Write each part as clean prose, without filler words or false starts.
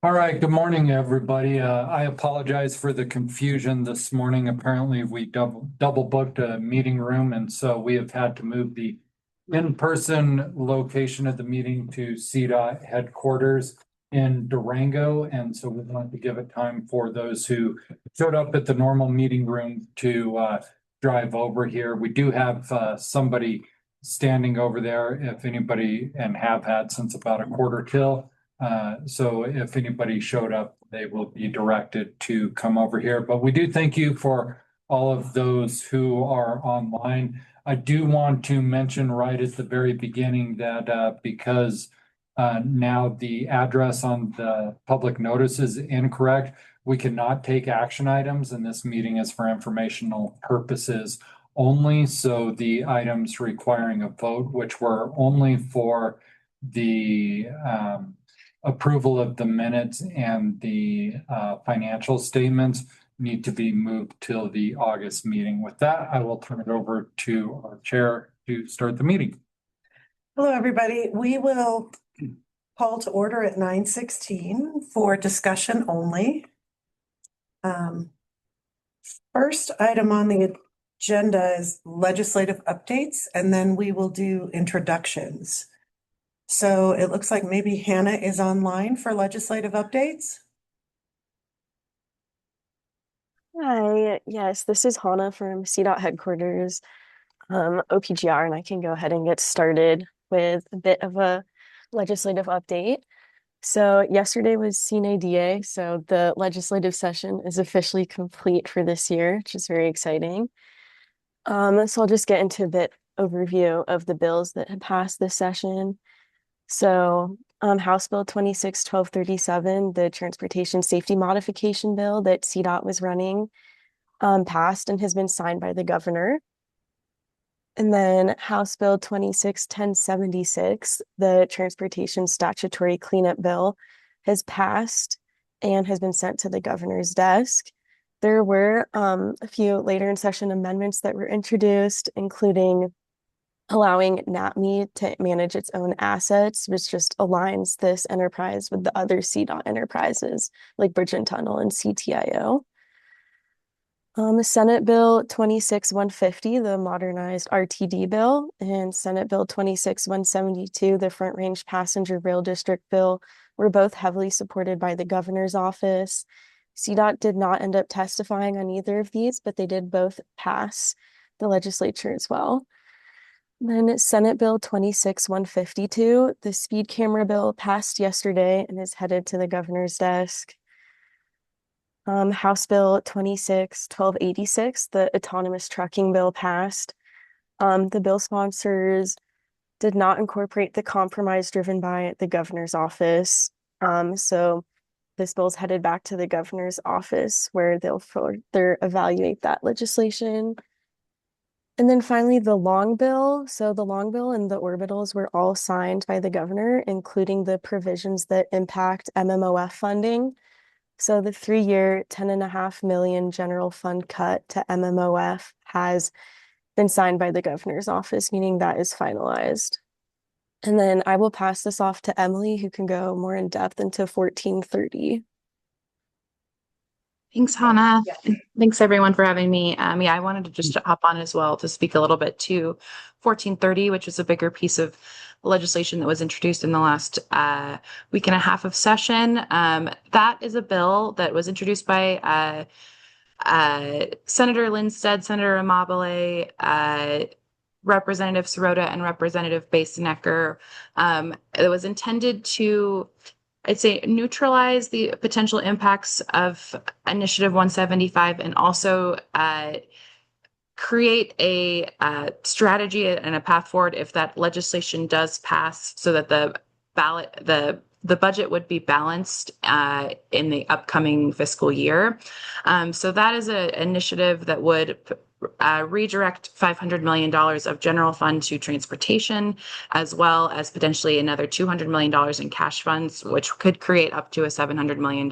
All right, good morning, everybody. I apologize for the confusion this morning. Apparently, we double booked a meeting room, and so we have had to move the in-person location of the meeting to CDOT headquarters in Durango. And so we want to give it time for those who showed up at the normal meeting room to drive over here. We do have somebody standing over there if anybody, and have had since about a quarter till. So if anybody showed up, they will be directed to come over here. But we do thank you for all of those who are online. I do want to mention right at the very beginning that because now the address on the public notice is incorrect, we cannot take action items, and this meeting is for informational purposes only. So the items requiring a vote, which were only for the approval of the minutes and the financial statements, need to be moved till the August meeting. With that, I will turn it over to our chair to start the meeting. Hello, everybody. We will call to order at 9:16 for discussion only. First item on the agenda is legislative updates, and then we will do introductions. So it looks like maybe Hannah is online for legislative updates. Hi, yes, this is Hannah from CDOT headquarters, OPGR, and I can go ahead and get started with a bit of a legislative update. So yesterday was CDA, so the legislative session is officially complete for this year, which is very exciting. So I'll just get into a bit overview of the bills that had passed this session. So House Bill 26-1237, the Transportation Safety Modification Bill that CDOT was running, passed and has been signed by the governor. And then House Bill 26-1076, the Transportation Statutory Cleanup Bill, has passed and has been sent to the governor's desk. There were a few later in session amendments that were introduced, including allowing NAPME to manage its own assets, which just aligns this enterprise with the other CDOT enterprises like Bridge and Tunnel and CTIO. Senate Bill 26-150, the modernized RTD bill, and Senate Bill 26-172, the Front Range Passenger Rail District bill, were both heavily supported by the governor's office. CDOT did not end up testifying on either of these, but they did both pass the legislature as well. Then Senate Bill 26-152, the speed camera bill, passed yesterday and is headed to the governor's desk. House Bill 26-1286, the autonomous trucking bill, passed. The bill sponsors did not incorporate the compromise driven by the governor's office. So this bill's headed back to the governor's office where they'll further evaluate that legislation. And then finally, the long bill. So the long bill and the orbitals were all signed by the governor, including the provisions that impact MMOF funding. So the 3-year, $10.5 million general fund cut to MMOF has been signed by the governor's office, meaning that is finalized. And then I will pass this off to Emily, who can go more in depth into 1430. Thanks, Hannah. Yeah. Thanks, everyone, for having me. I wanted to just hop on as well to speak a little bit to 1430, which is a bigger piece of legislation that was introduced in the last week and a half of session. That is a bill that was introduced by Senator Lindstedt, Senator Amabile, Representative Sirota, and Representative Basenecker. It was intended to, I'd say, neutralize the potential impacts of Initiative 175 and also create a strategy and a path forward if that legislation does pass, so that the budget would be balanced in the upcoming fiscal year. So that is an initiative that would redirect $500 million of general fund to transportation, as well as potentially another $200 million in cash funds, which could create up to a $700 million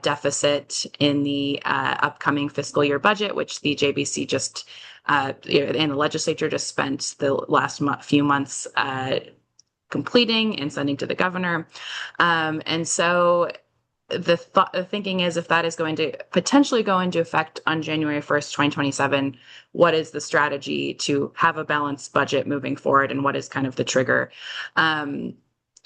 deficit in the upcoming fiscal year budget, which the JBC just and the legislature just spent the last few months completing and sending to the governor. And so the thinking is, if that is going to potentially go into effect on January 1st, 2027, what is the strategy to have a balanced budget moving forward, and what is kind of the trigger?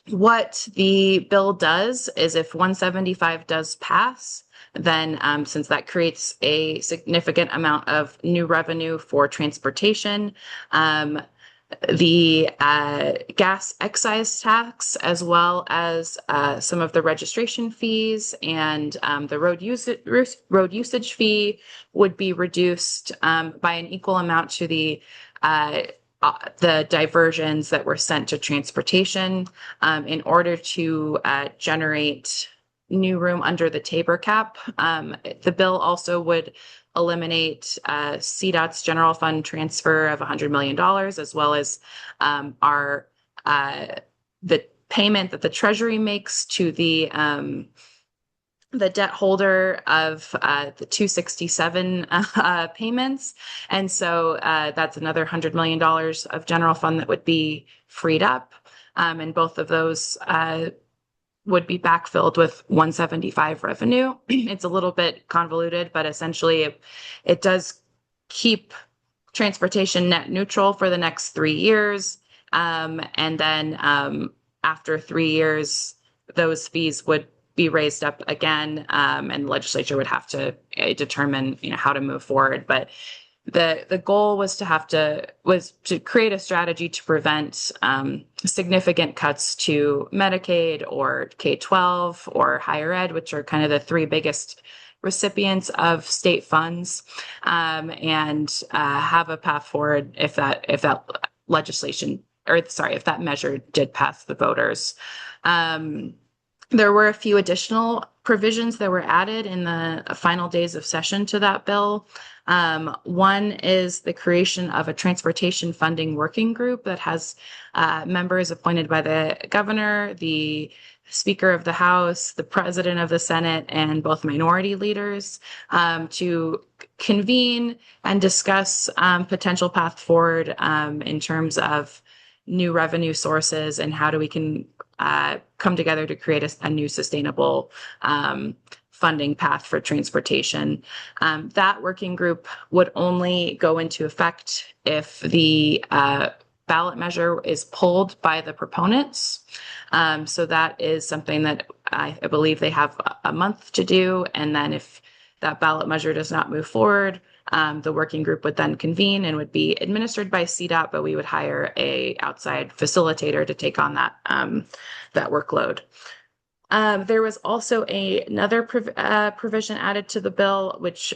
What the bill does is, if 175 does pass, then since that creates a significant amount of new revenue for transportation, the gas excise tax, as well as some of the registration fees and the road usage fee, would be reduced by an equal amount to the diversions that were sent to transportation in order to generate new room under the Tabor cap. The bill also would eliminate CDOT's general fund transfer of $100 million, as well as the payment that the Treasury makes to the debt holder of the 267 payments. And so that's another $100 million of general fund that would be freed up. And both of those would be backfilled with 175 revenue. It's a little bit convoluted, but essentially it does keep transportation net neutral for the next 3 years. And then after 3 years, those fees would be raised up again, and the legislature would have to determine, how to move forward. But the goal was to create a strategy to prevent significant cuts to Medicaid or K-12 or higher ed, which are kind of the 3 biggest recipients of state funds, and have a path forward if that legislation, or sorry, if that measure did pass the voters. There were a few additional provisions that were added in the final days of session to that bill. One is the creation of a transportation funding working group that has members appointed by the governor, the Speaker of the House, the President of the Senate, and both minority leaders to convene and discuss potential path forward in terms of new revenue sources and how we can come together to create a new sustainable funding path for transportation. That working group would only go into effect if the ballot measure is pulled by the proponents. So that is something that I believe they have a month to do. And then if that ballot measure does not move forward, the working group would then convene and would be administered by CDOT, but we would hire a outside facilitator to take on that workload. There was also another provision added to the bill, which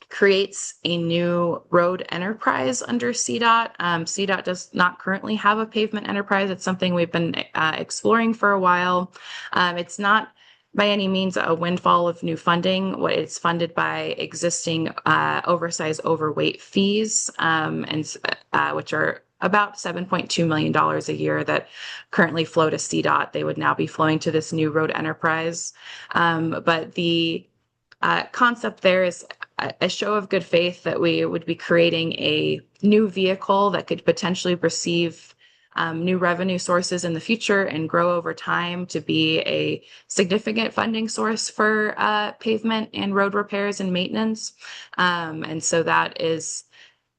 creates a new road enterprise under CDOT. CDOT does not currently have a pavement enterprise. It's something we've been exploring for a while. It's not by any means a windfall of new funding. It's funded by existing oversized overweight fees, which are about $7.2 million a year that currently flow to CDOT. They would now be flowing to this new road enterprise. But the concept there is a show of good faith that we would be creating a new vehicle that could potentially receive new revenue sources in the future and grow over time to be a significant funding source for pavement and road repairs and maintenance. And so that is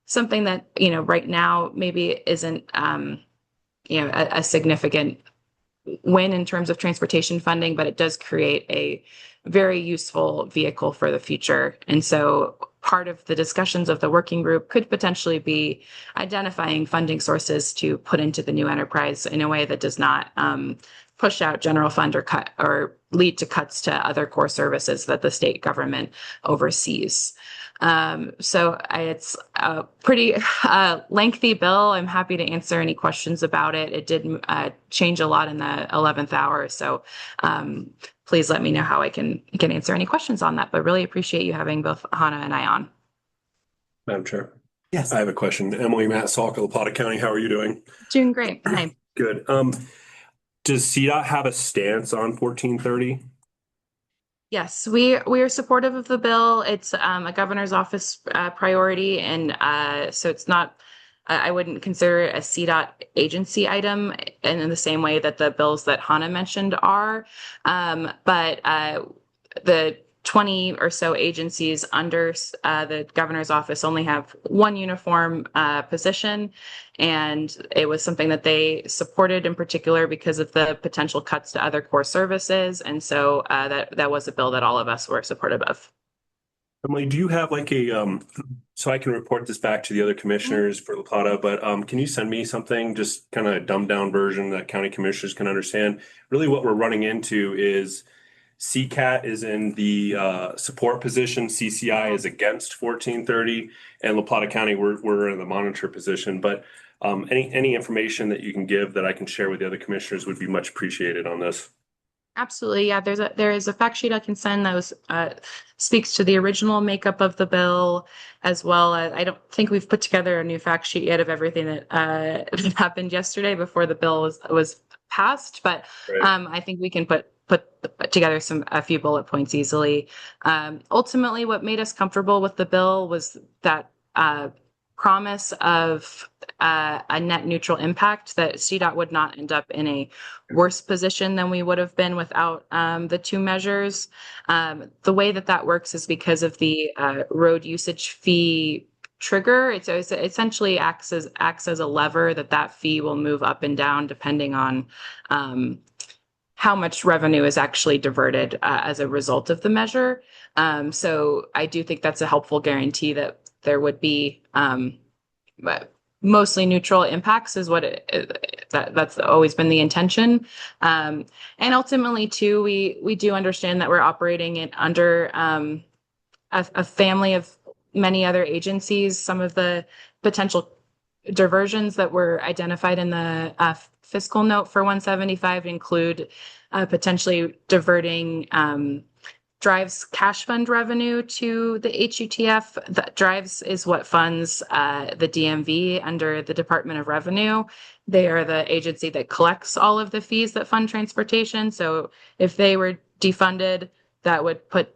something that, right now maybe isn't, a significant win in terms of transportation funding, but it does create a very useful vehicle for the future. And so part of the discussions of the working group could potentially be identifying funding sources to put into the new enterprise in a way that does not push out general fund or cut or lead to cuts to other core services that the state government oversees. So it's a pretty lengthy bill. I'm happy to answer any questions about it. It did change a lot in the 11th hour. So please let me know how I can answer any questions on that. But really appreciate you having both Hannah and I on. Madam Chair. Yes. I have a question. Emily Matt Salk of LaPlata County. How are you doing? Doing great. Hi. Good. Does CDOT have a stance on 1430? Yes, we are supportive of the bill. It's a governor's office priority, and so it's not I wouldn't consider it a CDOT agency item and in the same way that the bills that Hannah mentioned are. But the 20 or so agencies under the governor's office only have one uniform position. And it was something that they supported in particular because of the potential cuts to other core services. And so that was a bill that all of us were supportive of. Emily, do you have like so I can report this back to the other commissioners for La Plata, but can you send me something, just kind of a dumbed down version that county commissioners can understand? Really what we're running into is CCAT is in the support position, CCI is against 1430, and La Plata County, we're in the monitor position. But any information that you can give that I can share with the other commissioners would be much appreciated on this. Absolutely. Yeah, there is a fact sheet I can send that was speaks to the original makeup of the bill as well. I don't think we've put together a new fact sheet yet of everything that happened yesterday before the bill was passed, but Right. I think we can put together a few bullet points easily. Ultimately, what made us comfortable with the bill was that promise of a net neutral impact, that CDOT would not end up in a worse position than we would have been without the two measures. The way that works is because of the road usage fee trigger. It essentially acts as a lever that fee will move up and down depending on how much revenue is actually diverted as a result of the measure. So I do think that's a helpful guarantee that there would be mostly neutral impacts is that's always been the intention. And ultimately too, we do understand that we're operating it under a family of many other agencies. Some of the potential diversions that were identified in the fiscal note for 175 include potentially diverting Drive's cash fund revenue to the HUTF. That Drives is what funds the DMV under the Department of Revenue. They are the agency that collects all of the fees that fund transportation. So if they were defunded, that would put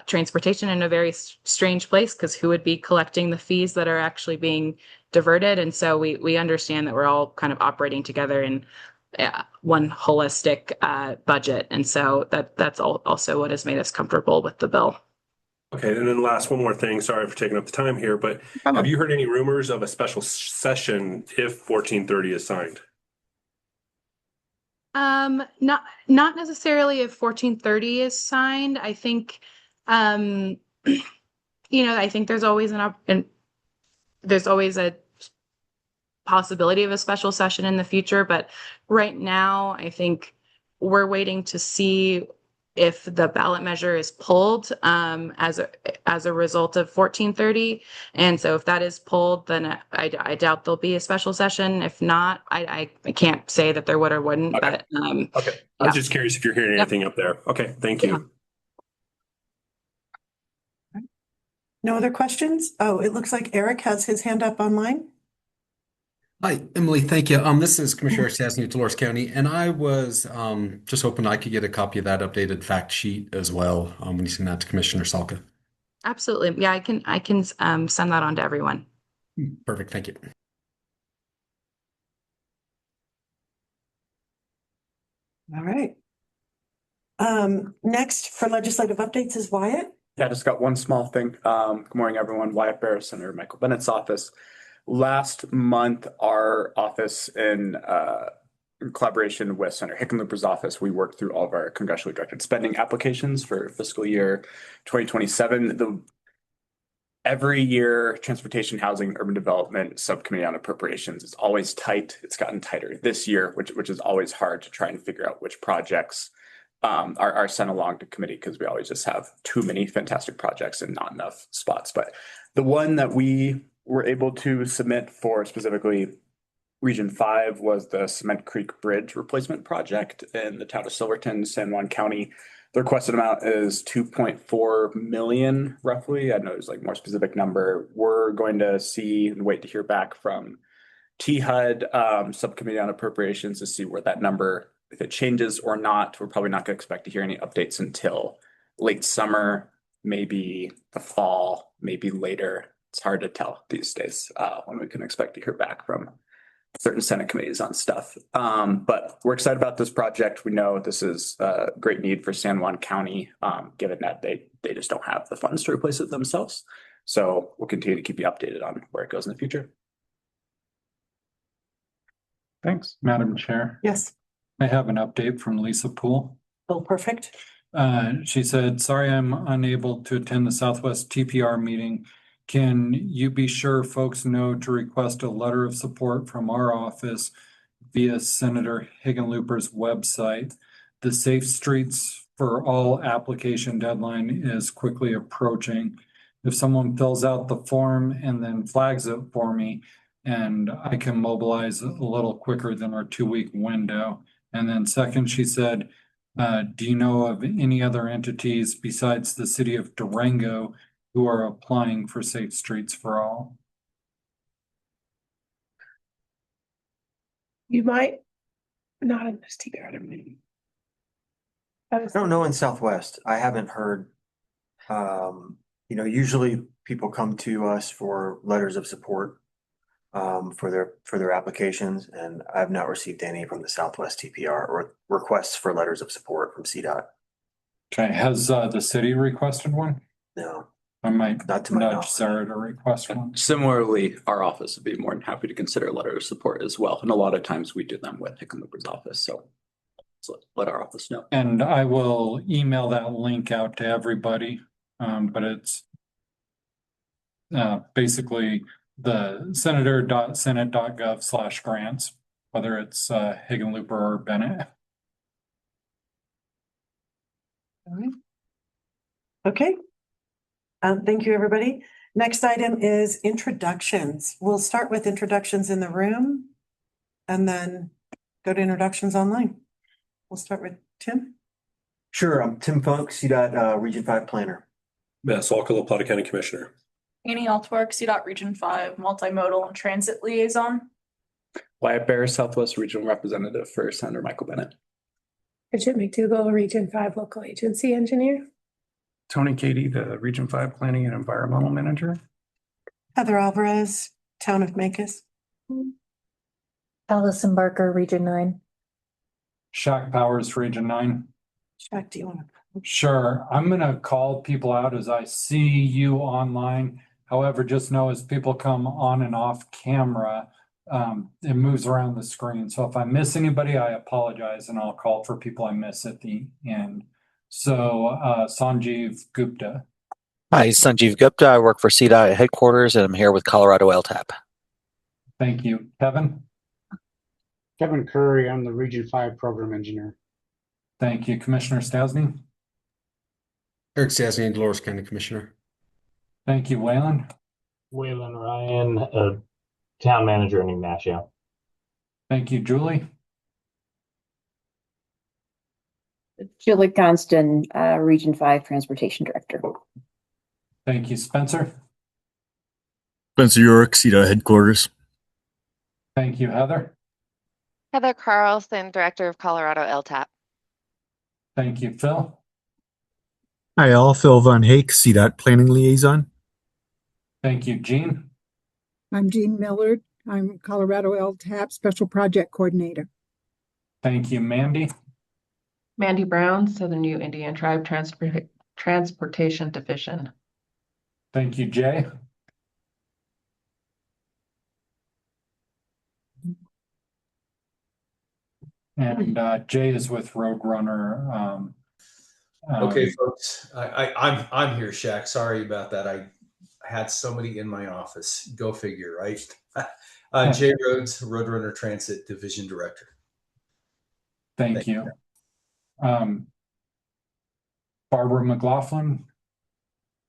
transportation in a very strange place, because who would be collecting the fees that are actually being diverted? And so we understand that we're all kind of operating together in one holistic budget. And so that's also what has made us comfortable with the bill. Okay, and then last, one more thing. Sorry for taking up the time here, but have you heard any rumors of a special session if 1430 is signed? Not necessarily if 1430 is signed. I think, I think there's always there's always a possibility of a special session in the future, but right now I think we're waiting to see if the ballot measure is pulled as a result of 1430. And so if that is pulled, then I doubt there'll be a special session. If not, I can't say that there would or wouldn't. Okay. But Okay. I was just curious if you're hearing anything up there. Okay, thank you. No other questions? Oh, it looks like Eric has his hand up online. Hi, Emily. Thank you. This is Commissioner Stasny of Dolores County, and I was just hoping I could get a copy of that updated fact sheet as well when you send that to Commissioner Salka. Absolutely. Yeah, I can send that on to everyone. Perfect. Thank you. All right. Next for legislative updates is Wyatt. Yeah, I just got one small thing. Good morning, everyone. Wyatt Barrow, Senator Michael Bennett's office. Last month, our office in collaboration with Senator Hickenlooper's office, we worked through all of our congressionally directed spending applications for fiscal year 2027. Every year, Transportation, Housing, and Urban Development Subcommittee on Appropriations is always tight. It's gotten tighter this year, which is always hard to try and figure out which projects are sent along to committee, because we always just have too many fantastic projects and not enough spots. But the one that we were able to submit for specifically Region 5 was the Cement Creek Bridge replacement project in the town of Silverton, San Juan County. The requested amount is 2.4 million roughly. I know there's like more specific number. We're going to see and wait to hear back from THUD Subcommittee on Appropriations to see where that number, if it changes or not. We're probably not going to expect to hear any updates until late summer, maybe the fall, maybe later. It's hard to tell these days when we can expect to hear back from certain Senate committees on stuff. But we're excited about this project. We know this is a great need for San Juan County, given that they just don't have the funds to replace it themselves. So we'll continue to keep you updated on where it goes in the future. Thanks, Madam Chair. Yes. I have an update from Lisa Poole. Oh, perfect. She said, sorry, I'm unable to attend the Southwest TPR meeting. Can you be sure folks know to request a letter of support from our office via Senator Hickenlooper's website? The Safe Streets for All application deadline is quickly approaching. If someone fills out the form and then flags it for me, and I can mobilize a little quicker than our 2-week window. And then second, she said, do you know of any other entities besides the city of Durango who are applying for Safe Streets for All? You might not in this TPR meeting. I don't know in Southwest. I haven't heard. Usually people come to us for letters of support for their applications, and I've not received any from the Southwest TPR or requests for letters of support from CDOT. Okay, has the city requested one? No, I might not to my nudge knowledge. Sarah to request one. Similarly, our office would be more than happy to consider a letter of support as well. And a lot of times we do them with Hickenlooper's office. So let our office know. And I will email that link out to everybody. But it's basically the senator.senate.gov/grants, whether it's Hickenlooper or Bennett. All right. Okay. Thank you, everybody. Next item is introductions. We'll start with introductions in the room and then go to introductions online. We'll start with Tim. Sure, I'm Tim Funk, CDOT Region 5 Planner. Matt Salka, Plata County Commissioner. Annie Altwork, CDOT Region 5 Multimodal and Transit Liaison. Wyatt Bear, Southwest Regional Representative for Senator Michael Bennett. Bridget McDougall, Region 5 Local Agency Engineer. Tony Katie, the Region 5 Planning and Environmental Manager. Heather Alvarez, Town of Mancos. Allison Barker, Region 9. Shaq Powers, Region 9. Shaq, do you want to? Sure. I'm going to call people out as I see you online. However, just know as people come on and off camera, it moves around the screen. So if I miss anybody, I apologize and I'll call for people I miss at the end. So Sanjeev Gupta. Hi, Sanjeev Gupta. I work for CDOT headquarters and I'm here with Colorado LTAP. Thank you. Kevin? Kevin Curry, I'm the Region 5 Program Engineer. Thank you. Commissioner Stasny? Eric Stasny, Dolores County Commissioner. Thank you. Waylon? Waylon Ryan, Town Manager in Ignacio. Thank you. Julie? Julie Constant, Region 5 Transportation Director. Thank you. Spencer? Spencer York, CDOT headquarters. Thank you. Heather? Heather Carlson, Director of Colorado LTAP. Thank you. Phil? Hi, all. Phil Von Hake, CDOT Planning Liaison. Thank you. Jean? I'm Jean Millard. I'm Colorado LTAP Special Project Coordinator. Thank you. Mandy? Mandy Brown, Southern New Indian Tribe Transportation Division. Thank you. Jay? And Jay is with Roadrunner. Okay, folks, I'm here, Shaq. Sorry about that. I had somebody in my office. Go figure, right? Jay Rhodes, Roadrunner Transit Division Director. Thank you. Barbara McLaughlin.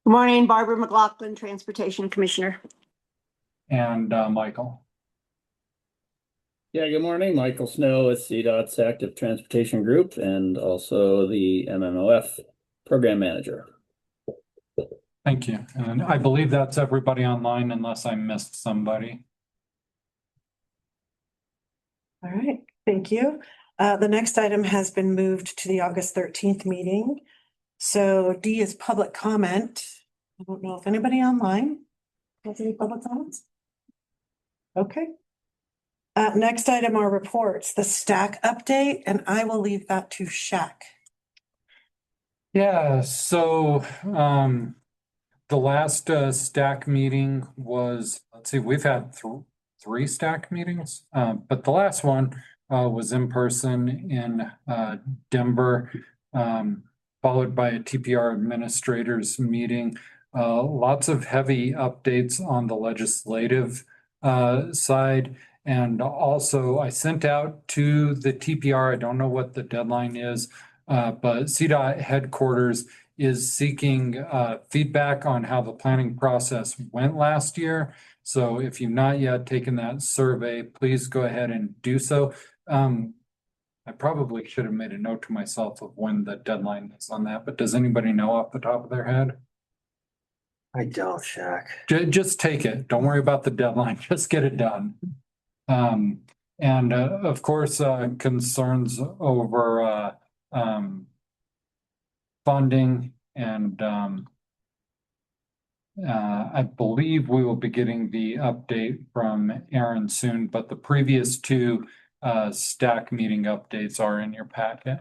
Good morning, Barbara McLaughlin, Transportation Commissioner. And Michael. Yeah, good morning. Michael Snow with CDOT's Active Transportation Group and also the MMOF Program Manager. Thank you. And I believe that's everybody online unless I missed somebody. All right, thank you. The next item has been moved to the August 13th meeting. So D is public comment. I don't know if anybody online. Has any public comments? Okay. Next item are reports, the stack update, and I will leave that to Shaq. Yeah, so the last stack meeting was, let's see, we've had three stack meetings, but the last one was in person in Denver, followed by a TPR administrators meeting. Lots of heavy updates on the legislative side. And also I sent out to the TPR, I don't know what the deadline is, but CDOT headquarters is seeking feedback on how the planning process went last year. So if you've not yet taken that survey, please go ahead and do so. I probably should have made a note to myself of when the deadline is on that, but does anybody know off the top of their head? I don't, Shaq. Just take it. Don't worry about the deadline. Just get it done. And of course, concerns over funding and I believe we will be getting the update from Aaron soon, but the previous two stack meeting updates are in your packet.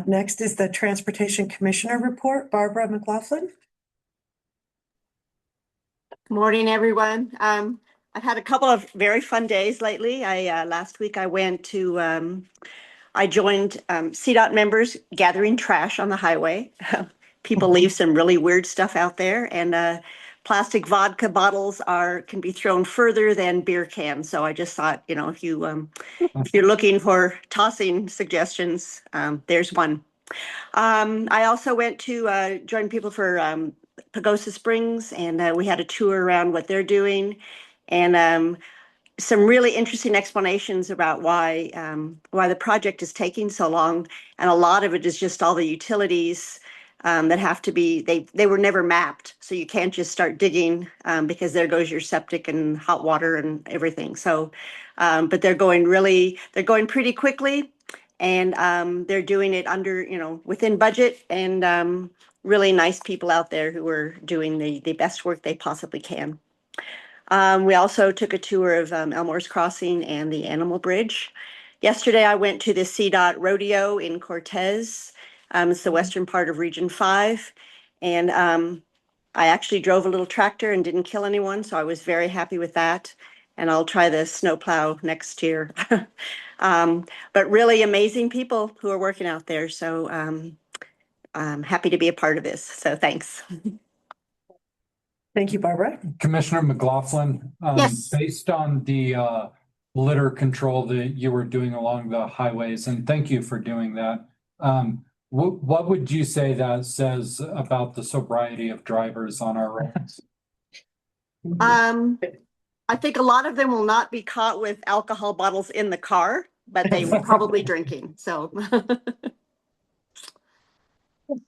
Next is the Transportation Commissioner report, Barbara McLaughlin. Good morning, everyone. I've had a couple of very fun days lately. Last week I went to I joined CDOT members gathering trash on the highway. People leave some really weird stuff out there, and plastic vodka bottles can be thrown further than beer cans. So I just thought, if you're looking for tossing suggestions, there's one. I also went to join people for Pagosa Springs, and we had a tour around what they're doing, and some really interesting explanations about why the project is taking so long, and a lot of it is just all the utilities that have to be, they were never mapped, so you can't just start digging because there goes your septic and hot water and everything. So, but they're going pretty quickly, and they're doing it within budget, and really nice people out there who are doing the best work they possibly can. We also took a tour of Elmore's Crossing and the Animal Bridge. Yesterday, I went to the CDOT Rodeo in Cortez. It's the western part of Region 5. And I actually drove a little tractor and didn't kill anyone, so I was very happy with that. And I'll try the snowplow next year. But really amazing people who are working out there. So I'm happy to be a part of this. So thanks. Thank you, Barbara. Commissioner McLaughlin, Yes. based on the litter control that you were doing along the highways, and thank you for doing that. What would you say that says about the sobriety of drivers on our roads? I think a lot of them will not be caught with alcohol bottles in the car, but they were probably drinking. So. All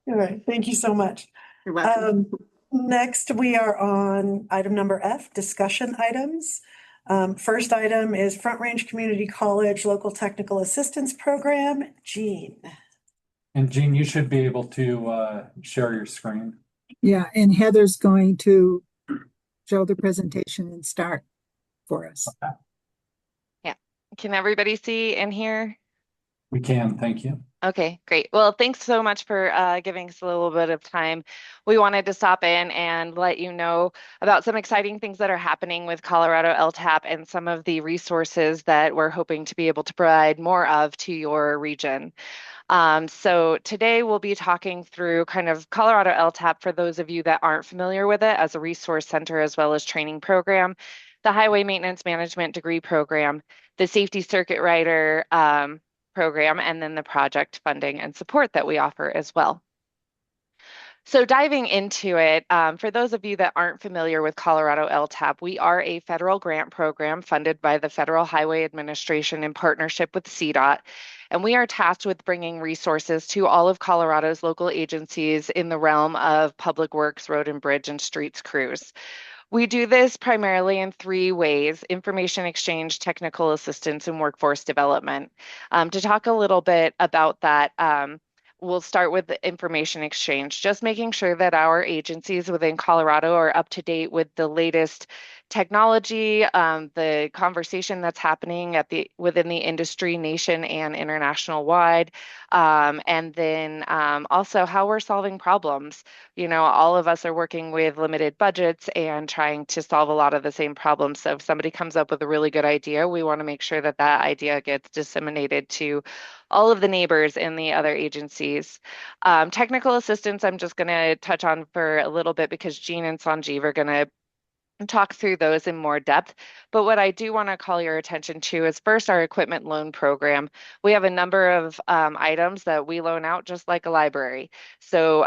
right, thank you so much. You're welcome. Next, we are on item number F, discussion items. First item is Front Range Community College Local Technical Assistance Program, Jean. And Jean, you should be able to share your screen. Yeah, and Heather's going to show the presentation and start for us. Okay. Yeah. Can everybody see and hear? We can, thank you. Okay, great. Well, thanks so much for giving us a little bit of time. We wanted to stop in and let you know about some exciting things that are happening with Colorado LTAP and some of the resources that we're hoping to be able to provide more of to your region. So today we'll be talking through kind of Colorado LTAP for those of you that aren't familiar with it as a resource center as well as training program, the Highway Maintenance Management degree program, the Safety Circuit Rider program, and then the project funding and support that we offer as well. So diving into it, for those of you that aren't familiar with Colorado LTAP, we are a federal grant program funded by the Federal Highway Administration in partnership with CDOT, and we are tasked with bringing resources to all of Colorado's local agencies in the realm of public works, road and bridge, and streets crews. We do this primarily in three ways: information exchange, technical assistance, and workforce development. To talk a little bit about that, we'll start with the information exchange, just making sure that our agencies within Colorado are up to date with the latest technology, the conversation that's happening within the industry, nation and international wide, and then also how we're solving problems. You know, all of us are working with limited budgets and trying to solve a lot of the same problems. So if somebody comes up with a really good idea, we want to make sure that that idea gets disseminated to all of the neighbors in the other agencies. Technical assistance, I'm just going to touch on for a little bit because Jean and Sanjeev are going to talk through those in more depth. But what I do want to call your attention to is first our equipment loan program. We have a number of items that we loan out just like a library. So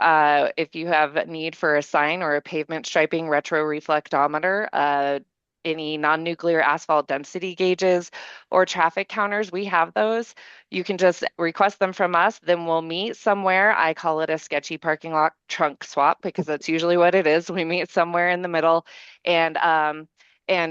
if you have a need for a sign or a pavement striping retroreflectometer, any non-nuclear asphalt density gauges or traffic counters, we have those. You can just request them from us, then we'll meet somewhere. I call it a sketchy parking lot trunk swap because that's usually what it is. We meet somewhere in the middle and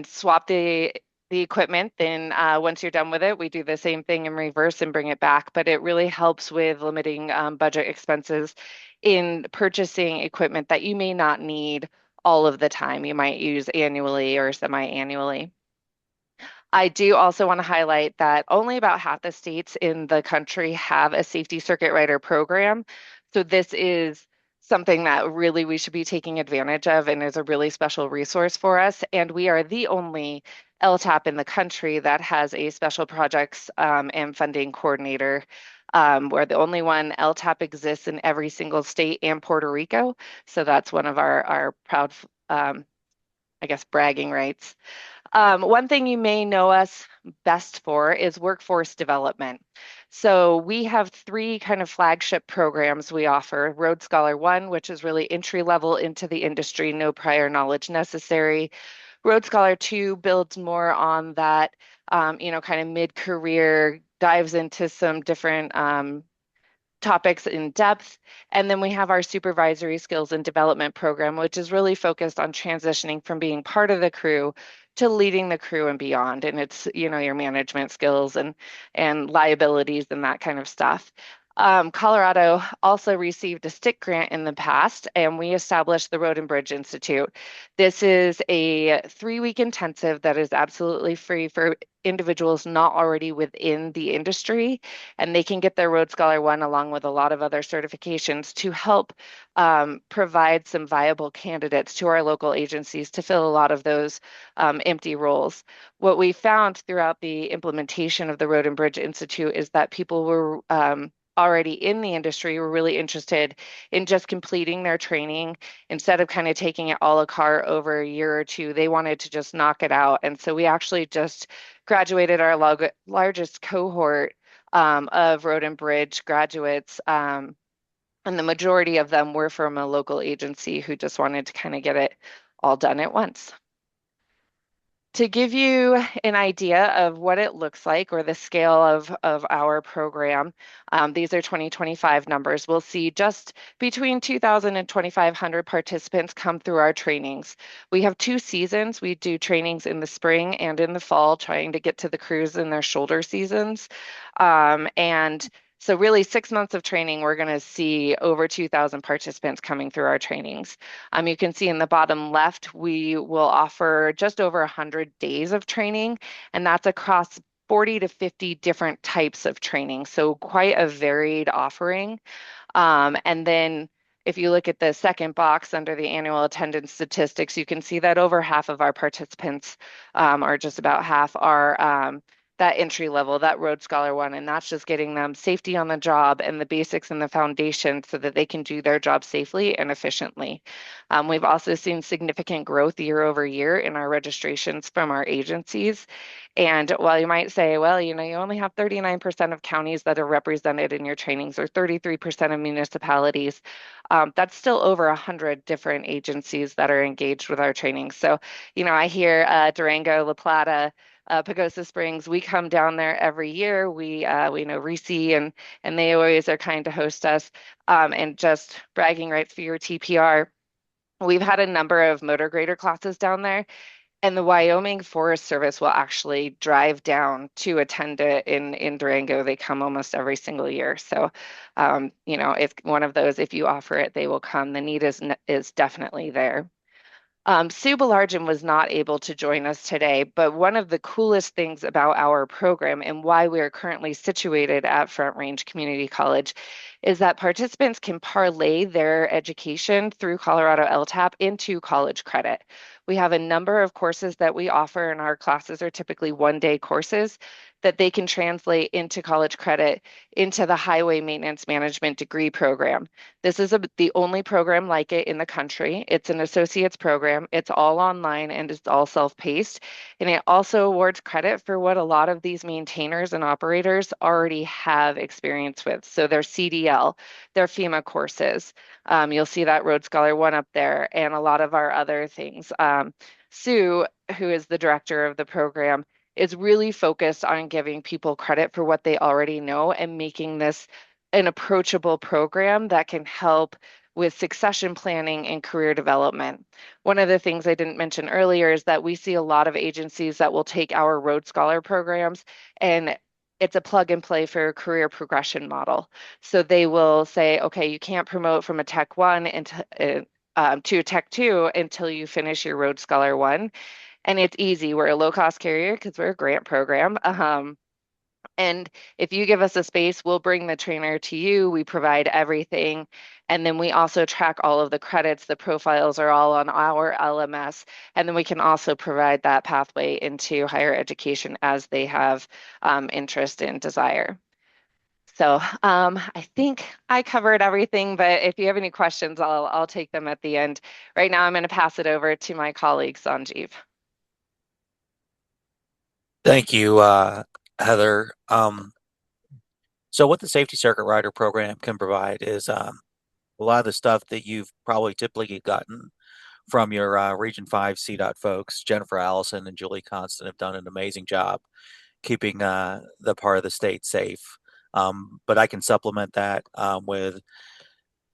swap the equipment. Then once you're done with it, we do the same thing in reverse and bring it back. But it really helps with limiting budget expenses in purchasing equipment that you may not need all of the time. You might use annually or semi-annually. I do also want to highlight that only about half the states in the country have a safety circuit rider program. So this is something that really we should be taking advantage of and is a really special resource for us. And we are the only LTAP in the country that has a special projects and funding coordinator. We're the only one. LTAP exists in every single state and Puerto Rico. So that's one of our proud, I guess, bragging rights. One thing you may know us best for is workforce development. So we have three kind of flagship programs we offer. Road Scholar 1, which is really entry level into the industry, no prior knowledge necessary. Road Scholar 2 builds more on that, kind of mid-career, dives into some different topics in depth. And then we have our supervisory skills and development program, which is really focused on transitioning from being part of the crew to leading the crew and beyond. And it's, your management skills and liabilities and that kind of stuff. Colorado also received a STIC grant in the past, and we established the Road and Bridge Institute. This is a 3-week intensive that is absolutely free for individuals not already within the industry, and they can get their Road Scholar 1 along with a lot of other certifications to help provide some viable candidates to our local agencies to fill a lot of those empty roles. What we found throughout the implementation of the Road and Bridge Institute is that people were already in the industry were really interested in just completing their training instead of kind of taking it a la carte over a year or two. They wanted to just knock it out. And so we actually just graduated our largest cohort of Road and Bridge graduates. And the majority of them were from a local agency who just wanted to kind of get it all done at once. To give you an idea of what it looks like or the scale of our program, these are 2025 numbers. We'll see just between 2,000 and 2,500 participants come through our trainings. We have 2 seasons. We do trainings in the spring and in the fall, trying to get to the crews in their shoulder seasons. And so really 6 months of training, we're going to see over 2,000 participants coming through our trainings. You can see in the bottom left, we will offer just over 100 days of training, and that's across 40 to 50 different types of training. So quite a varied offering. And then if you look at the second box under the annual attendance statistics, you can see that over half of our participants, or just about half, are that entry level, that Road Scholar 1, and that's just getting them safety on the job and the basics and the foundation so that they can do their job safely and efficiently. We've also seen significant growth year over year in our registrations from our agencies. And while you might say, well, you only have 39% of counties that are represented in your trainings or 33% of municipalities, that's still over 100 different agencies that are engaged with our trainings. So, I hear Durango, La Plata, Pagosa Springs, we come down there every year. We know Reese and they always are kind to host us. And just bragging rights for your TPR. We've had a number of motor grader classes down there. And the Wyoming Forest Service will actually drive down to attend it in Durango. They come almost every single year. So, you know, it's one of those, if you offer it, they will come. The need is definitely there. Sue Belargin was not able to join us today, but one of the coolest things about our program and why we are currently situated at Front Range Community College is that participants can parlay their education through Colorado LTAP into college credit. We have a number of courses that we offer, and our classes are typically one-day courses that they can translate into college credit into the Highway Maintenance Management degree program. This is the only program like it in the country. It's an associate's program. It's all online and it's all self-paced. And it also awards credit for what a lot of these maintainers and operators already have experience with. So their CDL, their FEMA courses. You'll see that Road Scholar 1 up there and a lot of our other things. Sue, who is the director of the program, is really focused on giving people credit for what they already know and making this an approachable program that can help with succession planning and career development. One of the things I didn't mention earlier is that we see a lot of agencies that will take our Road Scholar programs, and it's a plug and play for a career progression model. So they will say, okay, you can't promote from a Tech 1 to a Tech 2 until you finish your Road Scholar 1. And it's easy. We're a low-cost carrier because we're a grant program. And if you give us a space, we'll bring the trainer to you. We provide everything. And then we also track all of the credits. The profiles are all on our LMS. And then we can also provide that pathway into higher education as they have interest and desire. So I think I covered everything, but if you have any questions, I'll take them at the end. Right now, I'm going to pass it over to my colleague, Sanjeev. Thank you, Heather. So what the Safety Circuit Rider program can provide is a lot of the stuff that you've probably typically gotten from your Region 5 CDOT folks. Jennifer Allison and Julie Constant have done an amazing job keeping the part of the state safe. But I can supplement that with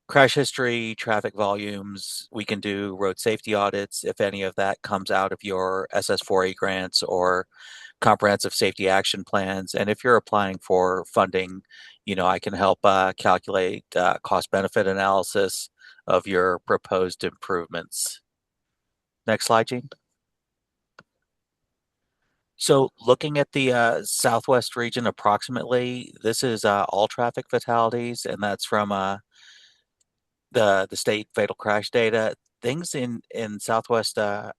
crash history, traffic volumes. We can do road safety audits if any of that comes out of your SS4A grants or comprehensive safety action plans. And if you're applying for funding, you know, I can help calculate cost benefit analysis of your proposed improvements. Next slide, Gene. So looking at the Southwest region approximately, this is all traffic fatalities, and that's from the state fatal crash data. Things in Southwest are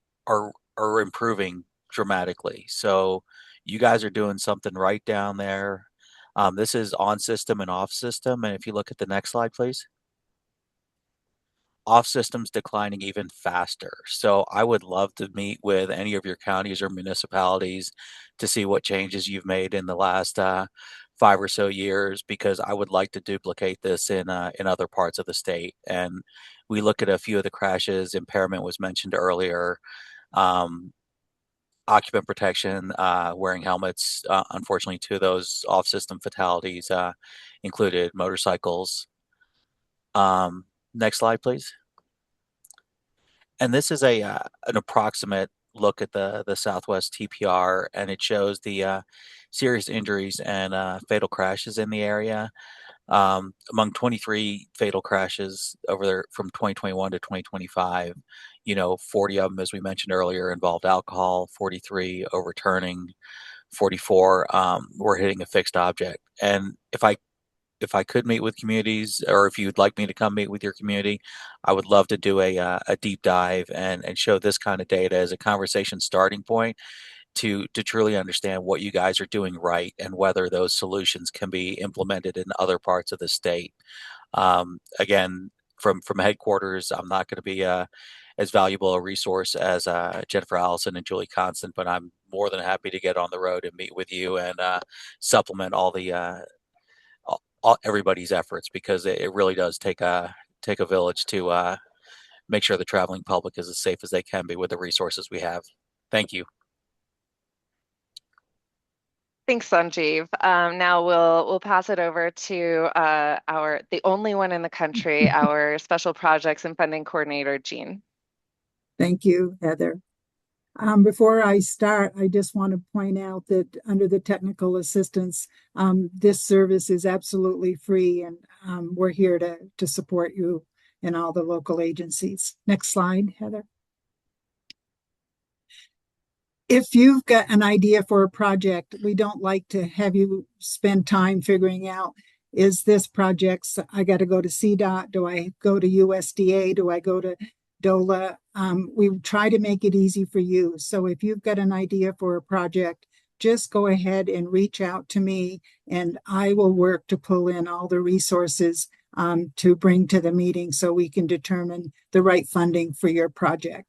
improving dramatically. So you guys are doing something right down there. This is on system and off system. And if you look at the next slide, please. Off system's declining even faster. So I would love to meet with any of your counties or municipalities to see what changes you've made in the last 5 or so years, because I would like to duplicate this in other parts of the state. And we look at a few of the crashes. Impairment was mentioned earlier. Occupant protection, wearing helmets. Unfortunately, 2 of those off-system fatalities included motorcycles. Next slide, please. And this is an approximate look at the Southwest TPR, and it shows the serious injuries and fatal crashes in the area. Among 23 fatal crashes over there from 2021 to 2025, you know, 40 of them, as we mentioned earlier, involved alcohol, 43 overturning, 44 were hitting a fixed object. And if I could meet with communities, or if you'd like me to come meet with your community, I would love to do a deep dive and show this kind of data as a conversation starting point to truly understand what you guys are doing right and whether those solutions can be implemented in other parts of the state. Again, from headquarters, I'm not going to be as valuable a resource as Jennifer Allison and Julie Constant, but I'm more than happy to get on the road and meet with you and supplement all the everybody's efforts, because it really does take a village to make sure the traveling public is as safe as they can be with the resources we have. Thank you. Thanks, Sanjeev. Now we'll pass it over to the only one in the country, our Special Projects and Funding Coordinator, Jean. Thank you, Heather. Before I start, I just want to point out that under the technical assistance, this service is absolutely free, and we're here to support you in all the local agencies. Next slide, Heather. If you've got an idea for a project, we don't like to have you spend time figuring out, is this project, I got to go to CDOT, do I go to USDA, do I go to DOLA? We try to make it easy for you. So if you've got an idea for a project, just go ahead and reach out to me, and I will work to pull in all the resources to bring to the meeting so we can determine the right funding for your project.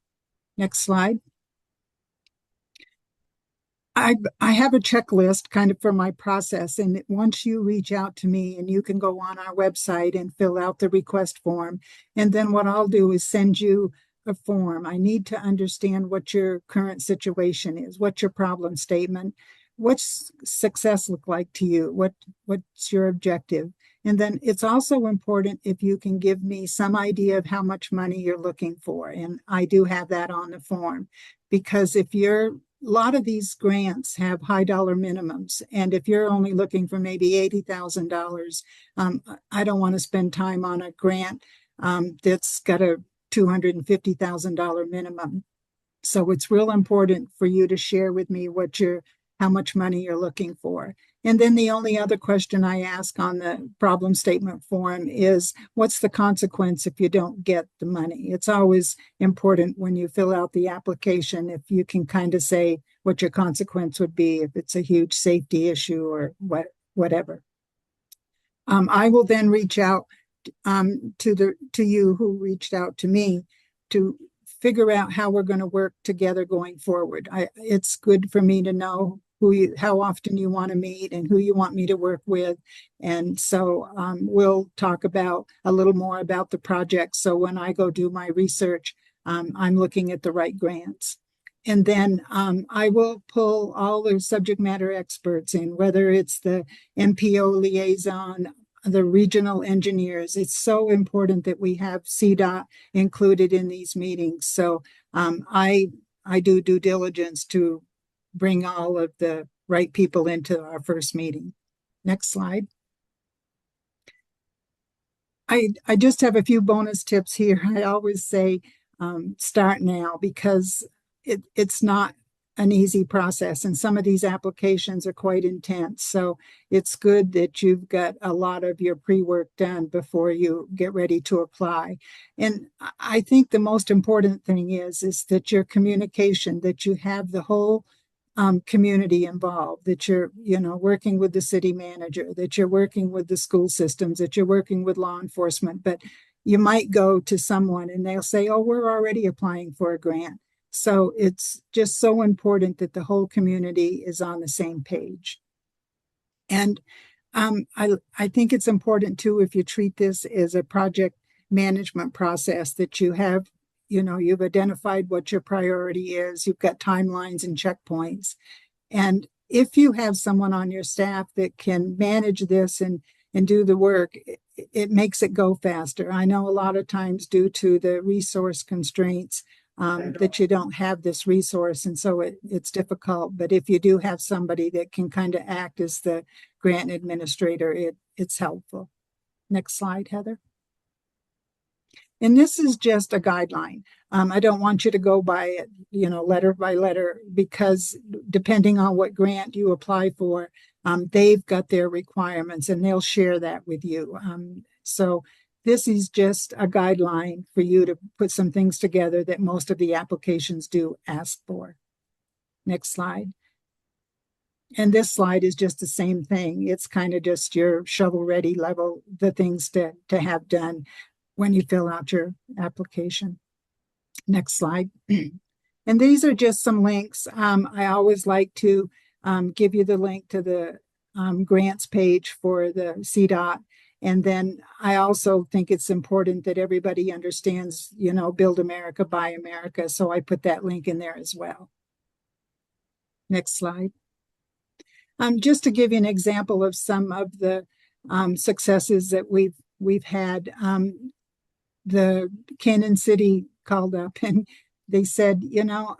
Next slide. I have a checklist kind of for my process, and once you reach out to me, and you can go on our website and fill out the request form, and then what I'll do is send you a form. I need to understand what your current situation is, what's your problem statement, what's success look like to you, what's your objective. And then it's also important if you can give me some idea of how much money you're looking for, and I do have that on the form, because if you're a lot of these grants have high dollar minimums. And if you're only looking for maybe $80,000, I don't want to spend time on a grant that's got a $250,000 minimum. So it's real important for you to share with me how much money you're looking for. And then the only other question I ask on the problem statement form is, what's the consequence if you don't get the money? It's always important when you fill out the application, if you can kind of say what your consequence would be if it's a huge safety issue or whatever. I will then reach out to you who reached out to me to figure out how we're going to work together going forward. It's good for me to know how often you want to meet and who you want me to work with. And so we'll talk about a little more about the project. So when I go do my research, I'm looking at the right grants. And then I will pull all the subject matter experts in, whether it's the MPO liaison, the regional engineers. It's so important that we have CDOT included in these meetings. So I do due diligence to bring all of the right people into our first meeting. Next slide. I just have a few bonus tips here. I always say start now, because it's not an easy process, and some of these applications are quite intense. So it's good that you've got a lot of your pre-work done before you get ready to apply. And I think the most important thing is that your communication, that you have the whole community involved, that you're working with the city manager, that you're working with the school systems, that you're working with law enforcement. But you might go to someone and they'll say, oh, we're already applying for a grant. So it's just so important that the whole community is on the same page. And I think it's important too, if you treat this as a project management process, that you have, you've identified what your priority is, you've got timelines and checkpoints. And if you have someone on your staff that can manage this and do the work, it makes it go faster. I know a lot of times due to the resource constraints, that you don't have this resource, and so it's difficult. But if you do have somebody that can kind of act as the grant administrator, it's helpful. Next slide, Heather. And this is just a guideline. I don't want you to go by it, letter by letter, because depending on what grant you apply for, they've got their requirements and they'll share that with you. So this is just a guideline for you to put some things together that most of the applications do ask for. Next slide. And this slide is just the same thing. It's kind of just your shovel-ready level, the things to have done when you fill out your application. Next slide. And these are just some links. I always like to give you the link to the grants page for the CDOT. And then I also think it's important that everybody understands, Build America, Buy America. So I put that link in there as well. Next slide. Just to give you an example of some of the successes that we've had, the Cannon City called up and they said,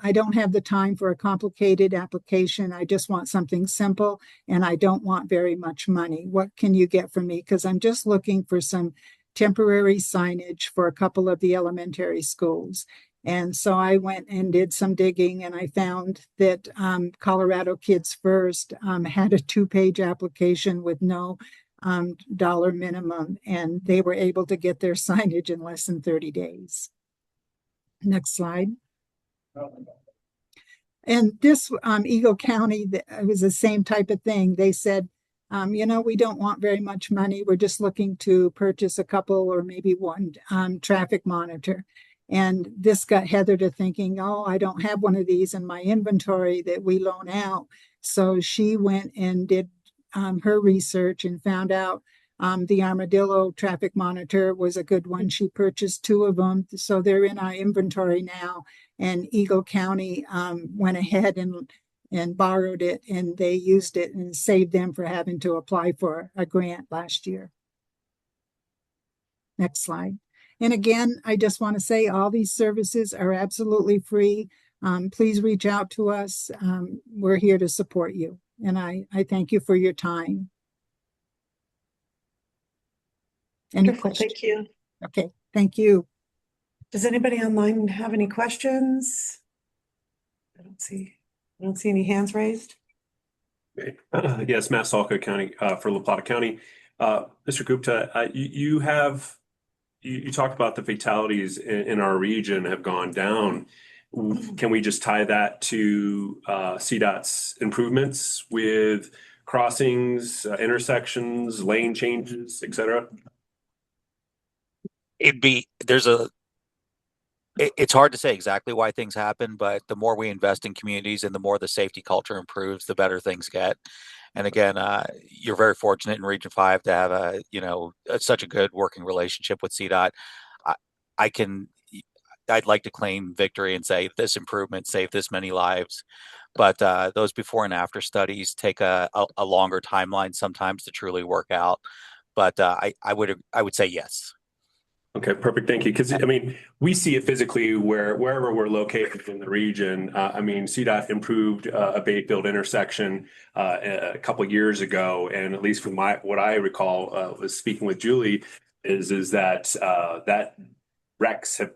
I don't have the time for a complicated application. I just want something simple and I don't want very much money. What can you get from me? Because I'm just looking for some temporary signage for a couple of the elementary schools. And so I went and did some digging, and I found that Colorado Kids First had a 2-page application with no dollar minimum, and they were able to get their signage in less than 30 days. Next slide. And this Eagle County, it was the same type of thing. They said, we don't want very much money. We're just looking to purchase a couple or maybe one traffic monitor. And this got Heather to thinking, oh, I don't have one of these in my inventory that we loan out. So she went and did her research and found out the Armadillo traffic monitor was a good one. She purchased 2 of them. So they're in our inventory now. And Eagle County went ahead and borrowed it, and they used it and saved them for having to apply for a grant last year. Next slide. And again, I just want to say all these services are absolutely free. Please reach out to us. We're here to support you. And I thank you for your time. Any questions? Thank you. Okay, thank you. Does anybody online have any questions? I don't see any hands raised. Okay. Yes, Matt Salka County for La Plata County. Mr. Gupta, you talked about the fatalities in our region have gone down. Can we just tie that to CDOT's improvements with crossings, intersections, lane changes, et cetera? It's hard to say exactly why things happen, but the more we invest in communities and the more the safety culture improves, the better things get. And again, you're very fortunate in Region 5 to have such a good working relationship with CDOT. I'd like to claim victory and say this improvement saved this many lives, but those before and after studies take a longer timeline sometimes to truly work out. But I would say yes. Okay, perfect. Thank you. Because we see it physically wherever we're located in the region. CDOT improved a Bayfield intersection a couple of years ago, and at least from what I recall, was speaking with Julie, is that that wrecks have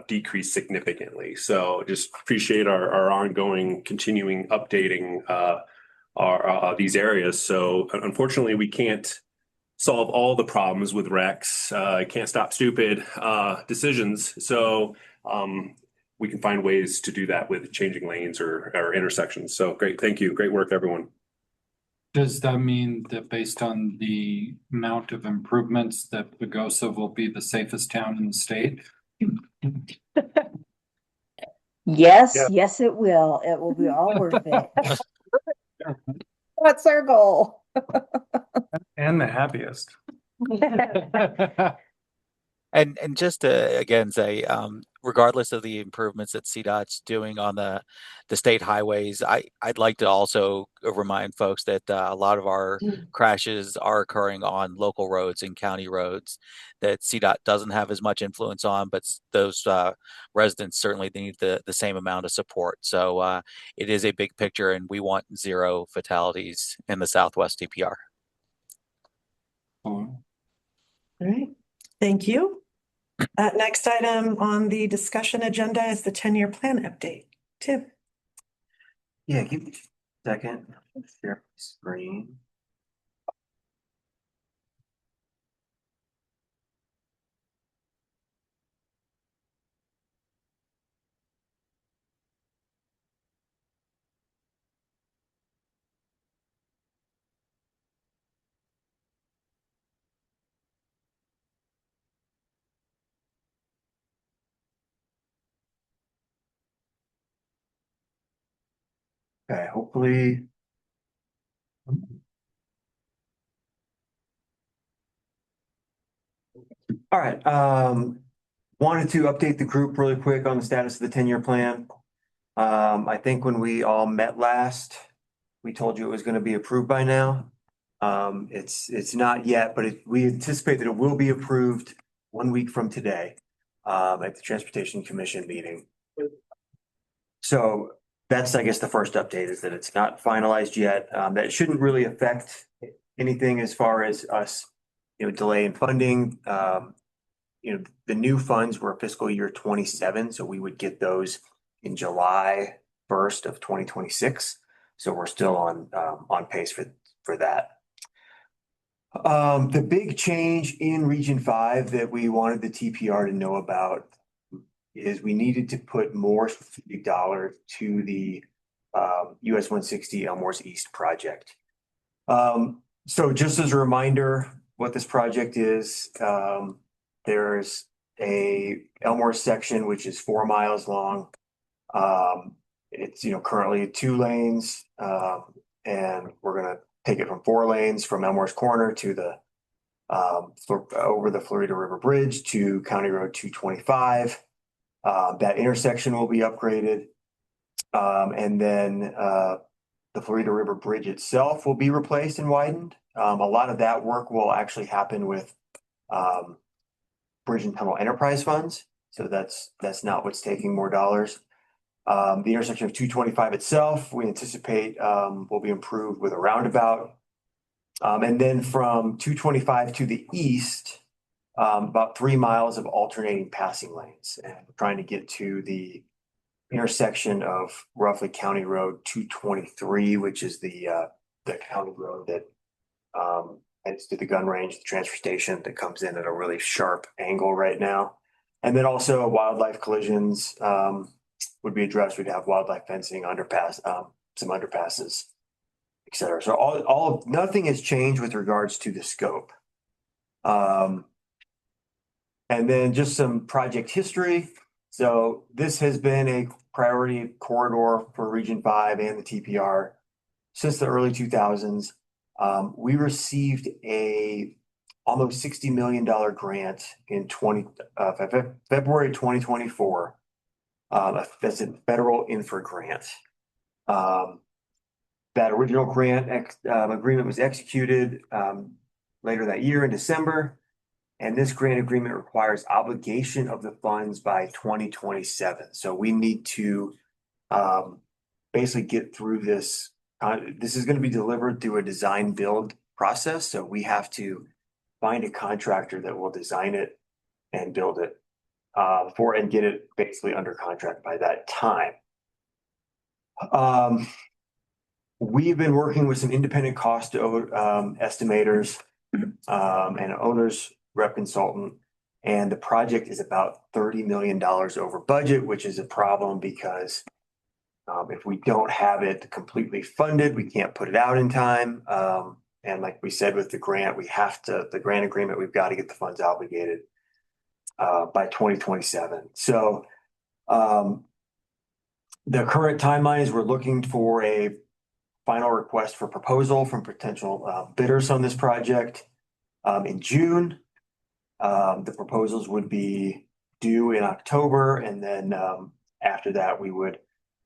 decreased significantly. So just appreciate our ongoing, continuing updating these areas. So unfortunately, we can't solve all the problems with wrecks. Can't stop stupid decisions. So we can find ways to do that with changing lanes or intersections. So great. Thank you. Great work, everyone. Does that mean that based on the amount of improvements that Pagosa will be the safest town in the state? Yes, it will. It will be all worth it. That's our goal. And the happiest. And just to again say, regardless of the improvements that CDOT's doing on the state highways, I'd like to also remind folks that a lot of our crashes are occurring on local roads and county roads that CDOT doesn't have as much influence on, but those residents certainly need the same amount of support. So it is a big picture, and we want 0 fatalities in the Southwest TPR. All right. Thank you. Next item on the discussion agenda is the 10-year plan update. Tim. Yeah, give me a second. Share my screen. Okay, hopefully. All right, wanted to update the group really quick on the status of the 10-year plan. I think when we all met last, we told you it was going to be approved by now. It's not yet, but we anticipate that it will be approved 1 week from today at the Transportation Commission meeting. So that's, I guess, the first update is that it's not finalized yet. That shouldn't really affect anything as far as us, delay in funding. The new funds were fiscal year 27, so we would get those in July 1st of 2026. So we're still on pace for that. The big change in Region 5 that we wanted the TPR to know about is we needed to put more strategic dollars to the US 160 Elmore's East project. So just as a reminder, what this project is, there's a Elmore section which is 4 miles long. It's currently 2 lanes, and we're gonna take it from 4 lanes from Elmore's Corner to the over the Florida River Bridge to County Road 225. That intersection will be upgraded, and then the Florida River Bridge itself will be replaced and widened. A lot of that work will actually happen with Bridge and Tunnel Enterprise funds, so that's not what's taking more dollars. The intersection of 225 itself, we anticipate will be improved with a roundabout. And then from 225 to the east, about 3 miles of alternating passing lanes. And we're trying to get to the intersection of roughly County Road 223, which is the county road that heads to the gun range, the transfer station that comes in at a really sharp angle right now. And then also wildlife collisions would be addressed. We'd have wildlife fencing, underpass, some underpasses, et cetera. So nothing has changed with regards to the scope. And then just some project history. So this has been a priority corridor for Region 5 and the TPR since the early 2000s. We received a almost $60 million grant in February 2024. That's a federal infra grant. That original grant agreement was executed later that year in December. And this grant agreement requires obligation of the funds by 2027. So we need to basically get through this. This is going to be delivered through a design build process. So we have to find a contractor that will design it and build it and get it basically under contract by that time. We've been working with some independent cost estimators and owners rep consultant, and the project is about $30 million over budget, which is a problem because if we don't have it completely funded, we can't put it out in time. And like we said with the grant, the grant agreement, we've got to get the funds obligated by 2027. So the current timeline is we're looking for a final request for proposal from potential bidders on this project in June. The proposals would be due in October, and then after that, we would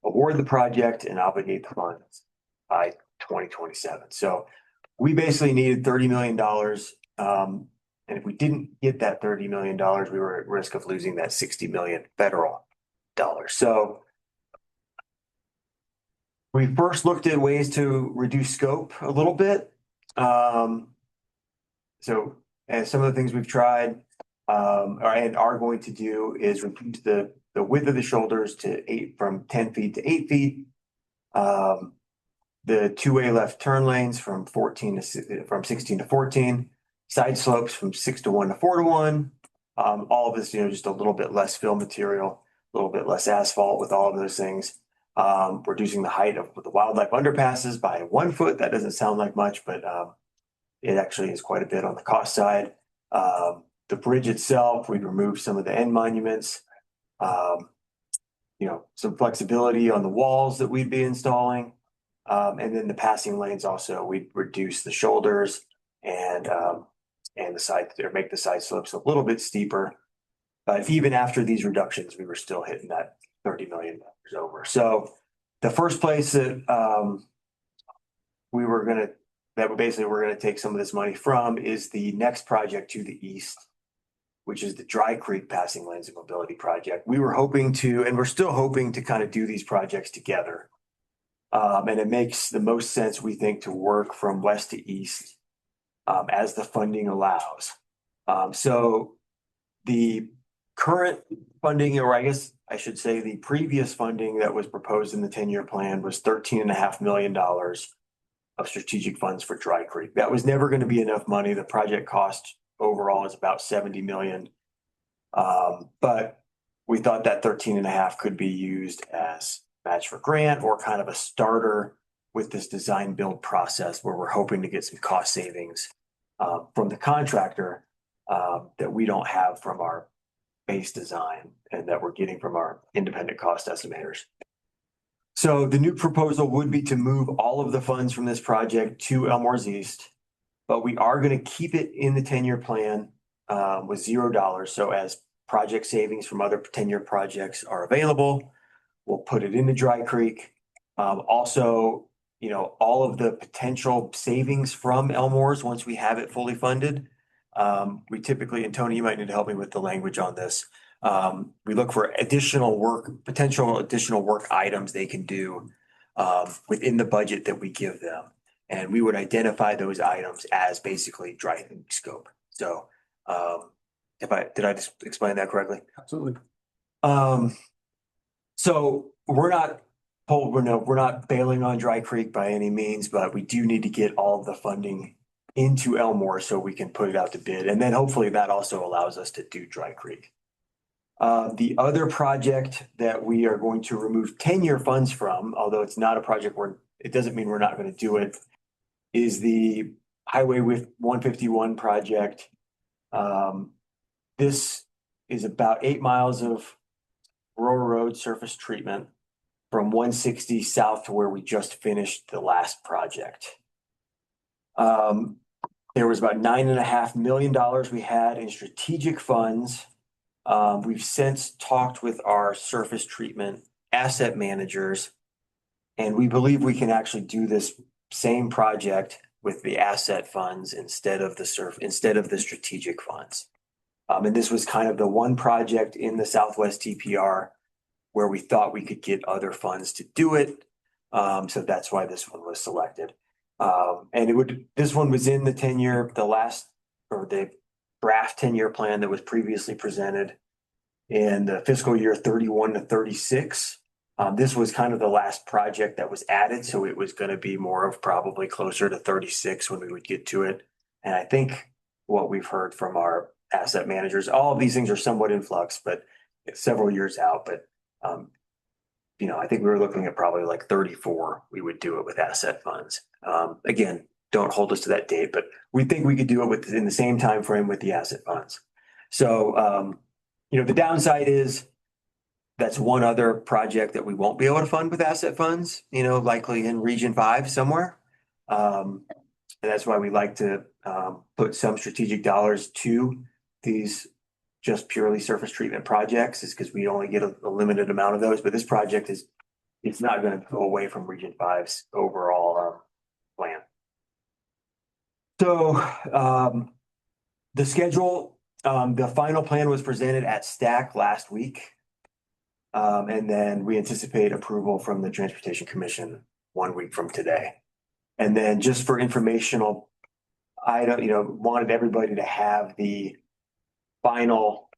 award the project and obligate the funds by 2027. So we basically needed $30 million. And if we didn't get that $30 million, we were at risk of losing that $60 million federal dollars. So we first looked at ways to reduce scope a little bit. And some of the things we've tried and are going to do is reduce the width of the shoulders from 10 feet to 8 feet. The two-way left turn lanes from 16 to 14. Side slopes from 6-to-1 to 4-to-1. All of this, just a little bit less fill material, a little bit less asphalt with all of those things. Reducing the height of the wildlife underpasses by 1 foot. That doesn't sound like much, but it actually is quite a bit on the cost side. The bridge itself, we'd remove some of the end monuments. Some flexibility on the walls that we'd be installing. And then the passing lanes also, we'd reduce the shoulders and the side, or make the side slopes a little bit steeper. But even after these reductions, we were still hitting that $30 million over. So the first place that we're going to take some of this money from is the next project to the east. which is the Dry Creek Passing Lanes and Mobility Project. We were hoping to, and we're still hoping to kind of do these projects together. And it makes the most sense, we think, to work from west to east as the funding allows. So the current funding, or I guess I should say the previous funding that was proposed in the 10-year plan was $13.5 million of strategic funds for Dry Creek. That was never going to be enough money. The project cost overall is about 70 million. But we thought that 13.5 could be used as match for grant or kind of a starter with this design build process where we're hoping to get some cost savings from the contractor that we don't have from our base design and that we're getting from our independent cost estimators. So the new proposal would be to move all of the funds from this project to Elmore's East, but we are going to keep it in the 10-year plan with $0. So as project savings from other 10-year projects are available, we'll put it into Dry Creek. Also, you know, all of the potential savings from Elmore's once we have it fully funded. We typically, and Tony, you might need to help me with the language on this. We look for additional work, potential additional work items they can do within the budget that we give them. And we would identify those items as basically Dry Creek scope. So did I just explain that correctly? Absolutely. So we're not bailing on Dry Creek by any means, but we do need to get all of the funding into Elmore so we can put it out to bid. And then hopefully that also allows us to do Dry Creek. The other project that we are going to remove 10-year funds from, although it's not a project where it doesn't mean we're not going to do it, is the Highway 151 project. This is about 8 miles of rural road surface treatment from 160 south to where we just finished the last project. There was about $9.5 million we had in strategic funds. We've since talked with our surface treatment asset managers, and we believe we can actually do this same project with the asset funds instead of the strategic funds. And this was kind of the one project in the Southwest TPR where we thought we could get other funds to do it. So that's why this one was selected. And this one was in the 10-year, the draft 10-year plan that was previously presented in the fiscal year 31 to 36. This was kind of the last project that was added. So it was going to be more of probably closer to 36 when we would get to it. And I think what we've heard from our asset managers, all of these things are somewhat in flux, but it's several years out. But, you know, I think we were looking at probably like 34, we would do it with asset funds. Again, don't hold us to that date, but we think we could do it within the same time frame with the asset funds. So, you know, the downside is that's one other project that we won't be able to fund with asset funds, you know, likely in Region 5 somewhere. And that's why we like to put some strategic dollars to these just purely surface treatment projects, is because we only get a limited amount of those. But this project it's not going to go away from Region 5's overall plan. So the schedule, the final plan was presented at STAC last week. And then we anticipate approval from the Transportation Commission 1 week from today. And then just for informational item, you know, wanted everybody to have the final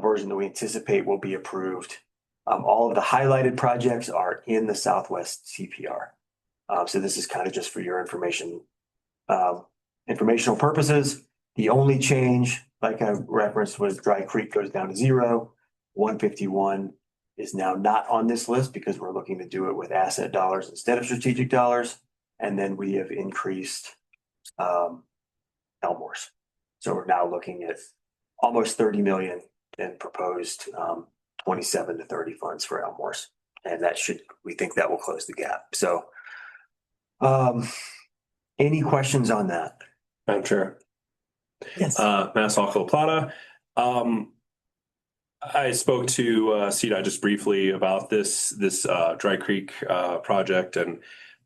version that we anticipate will be approved. All of the highlighted projects are in the Southwest TPR. So this is kind of just for your information, informational purposes. The only change, like I referenced, was Dry Creek goes down to 0. 151 is now not on this list because we're looking to do it with asset dollars instead of strategic dollars. And then we have increased Elmore's. So we're now looking at almost 30 million in proposed 27 to 30 funds for Elmore's. And we think that will close the gap. So any questions on that? Madam Chair. Yes. Mass La Plata. I spoke to CDOT just briefly about this Dry Creek project, and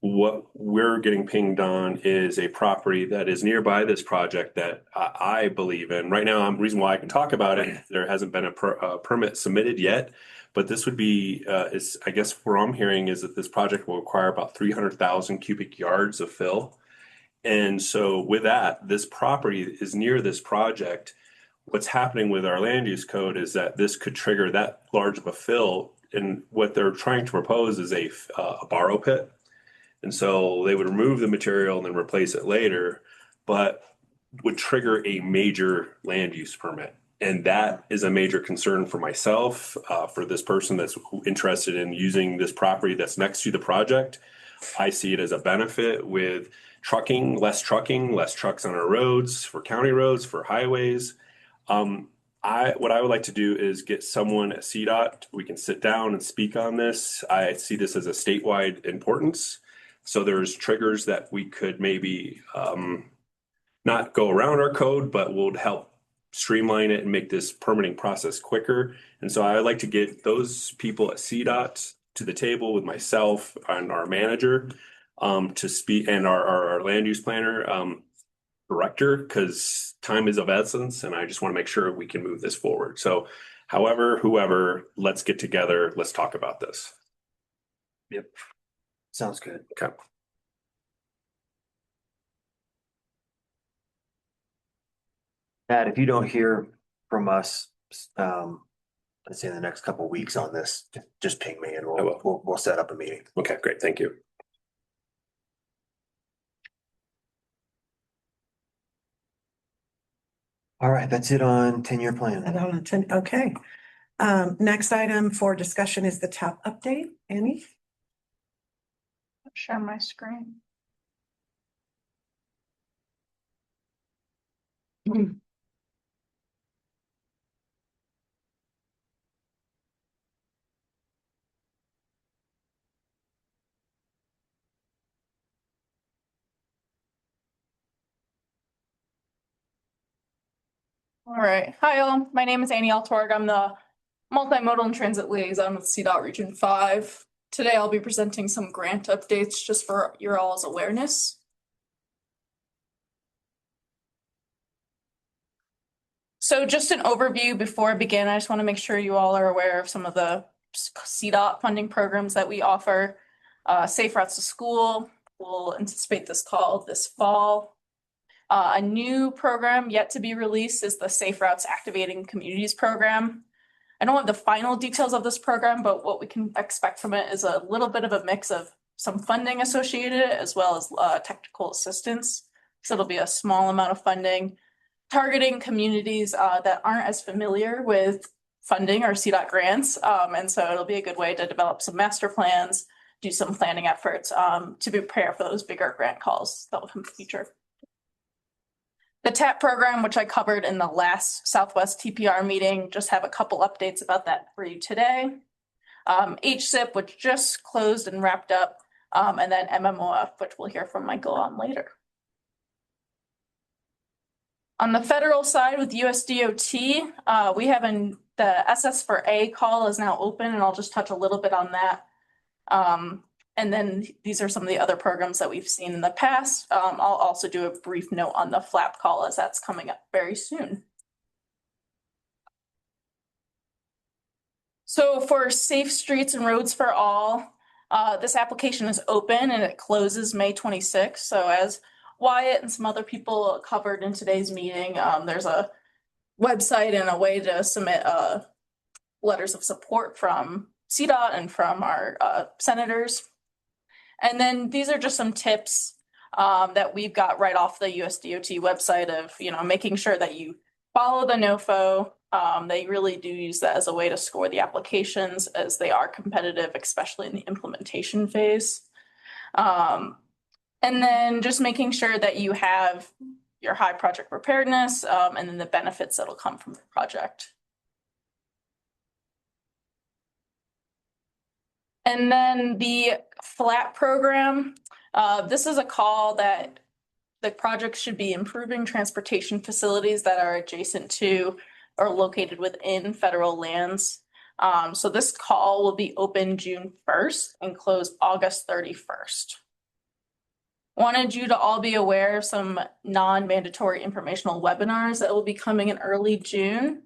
what we're getting pinged on is a property that is nearby this project that I believe in. Right now, the reason why I can talk about it, there hasn't been a permit submitted yet, but this would be, I guess what I'm hearing is that this project will require about 300,000 cubic yards of fill. And so with that, this property is near this project. What's happening with our land use code is that this could trigger that large of a fill. And what they're trying to propose is a borrow pit. And so they would remove the material and then replace it later, but would trigger a major land use permit. And that is a major concern for myself, for this person that's interested in using this property that's next to the project. I see it as a benefit with less trucks on our roads, for county roads, for highways. What I would like to do is get someone at CDOT. We can sit down and speak on this. I see this as a statewide importance. So there's triggers that we could maybe not go around our code, but will help streamline it and make this permitting process quicker. And so I would like to get those people at CDOT to the table with myself and our manager to speak, and our land use planner director, because time is of essence and I just want to make sure we can move this forward. So whoever, let's get together, let's talk about this. Yep. Sounds good. Okay. Pat, if you don't hear from us, let's say in the next couple of weeks on this, just ping me and we'll set up a meeting. Okay, great. Thank you. All right, that's it on 10-year plan. Okay. Next item for discussion is the TAP update. Annie? Share my screen. All right. Hi, all. My name is Annie Altorg. I'm the multimodal and transit liaison with CDOT Region 5. Today, I'll be presenting some grant updates just for your all's awareness. So just an overview before I begin, I just want to make sure you all are aware of some of the CDOT funding programs that we offer. Safe Routes to School, we'll anticipate this call this fall. A new program yet to be released is the Safe Routes Activating Communities program. I don't have the final details of this program, but what we can expect from it is a little bit of a mix of some funding associated as well as technical assistance. So it'll be a small amount of funding targeting communities that aren't as familiar with funding or CDOT grants. And so it'll be a good way to develop some master plans, do some planning efforts to prepare for those bigger grant calls that will come in the future. The TAP program, which I covered in the last Southwest TPR meeting, just have a couple updates about that for you today. HSIP, which just closed and wrapped up, and then MMOF, which we'll hear from Michael on later. On the federal side with USDOT, we have the SS4A call is now open, and I'll just touch a little bit on that. And then these are some of the other programs that we've seen in the past. I'll also do a brief note on the FLAP call as that's coming up very soon. So for Safe Streets and Roads for All, this application is open and it closes May 26th. So as Wyatt and some other people covered in today's meeting, there's a website and a way to submit letters of support from CDOT and from our senators. And then these are just some tips that we've got right off the USDOT website of, making sure that you follow the NOFO. They really do use that as a way to score the applications as they are competitive, especially in the implementation phase. And then just making sure that you have your high project preparedness and then the benefits that'll come from the project. And then the FLAP program, this is a call that the project should be improving transportation facilities that are adjacent to or located within federal lands. So this call will be open June 1st and close August 31st. Wanted you to all be aware of some non-mandatory informational webinars that will be coming in early June.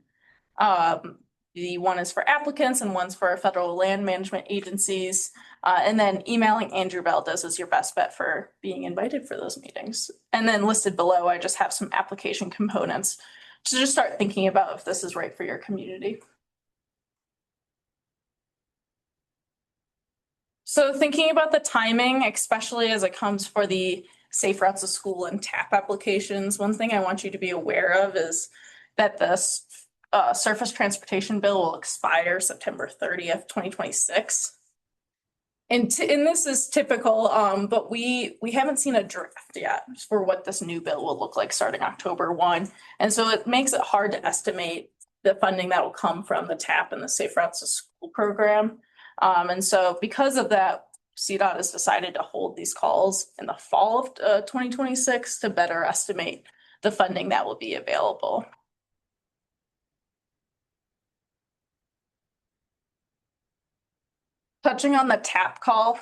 The one is for applicants and one's for federal land management agencies. And then emailing Andrew Valdez is your best bet for being invited for those meetings. And then listed below, I just have some application components to just start thinking about if this is right for your community. So thinking about the timing, especially as it comes for the Safe Routes to School and TAP applications, one thing I want you to be aware of is that this surface transportation bill will expire September 30th, 2026. And this is typical, but we haven't seen a draft yet for what this new bill will look like starting October 1. And so it makes it hard to estimate the funding that will come from the TAP and the Safe Routes to School program. And so because of that, CDOT has decided to hold these calls in the fall of 2026 to better estimate the funding that will be available. Touching on the TAP call,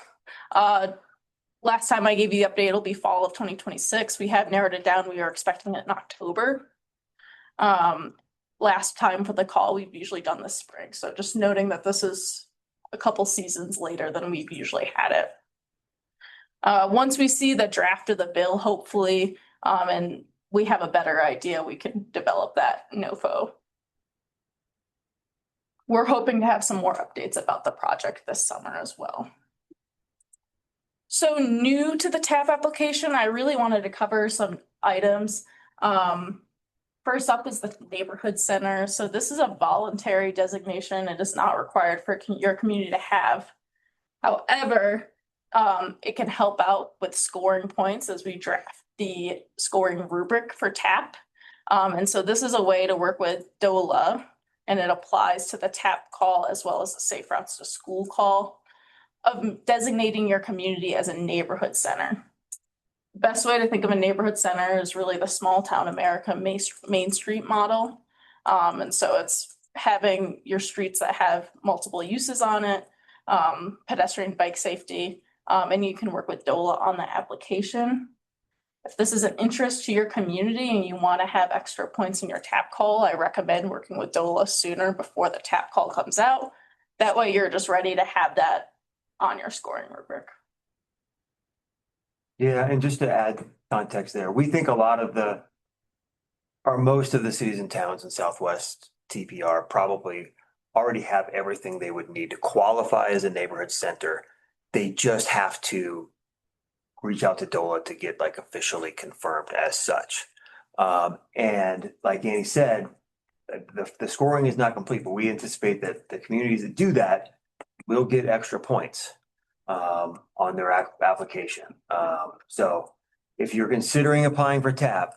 last time I gave you the update, it'll be fall of 2026. We have narrowed it down. We are expecting it in October. Last time for the call, we've usually done this spring. So just noting that this is a couple seasons later than we've usually had it. Once we see the draft of the bill, hopefully, and we have a better idea, we can develop that NOFO. We're hoping to have some more updates about the project this summer as well. So new to the TAP application, I really wanted to cover some items. First up is the neighborhood center. So this is a voluntary designation. It is not required for your community to have. However, it can help out with scoring points as we draft the scoring rubric for TAP. And so this is a way to work with DOLA, and it applies to the TAP call as well as the Safe Routes to School call of designating your community as a neighborhood center. Best way to think of a neighborhood center is really the small town America Main Street model. And so it's having your streets that have multiple uses on it, pedestrian bike safety, and you can work with DOLA on the application. If this is an interest to your community and you want to have extra points in your TAP call, I recommend working with DOLA sooner before the TAP call comes out. That way you're just ready to have that on your scoring rubric. Yeah, and just to add context there, we think most of the cities and towns in Southwest TPR probably already have everything they would need to qualify as a neighborhood center. They just have to reach out to DOLA to get like officially confirmed as such. And like Annie said, the scoring is not complete, but we anticipate that the communities that do that will get extra points on their application. So if you're considering applying for TAP,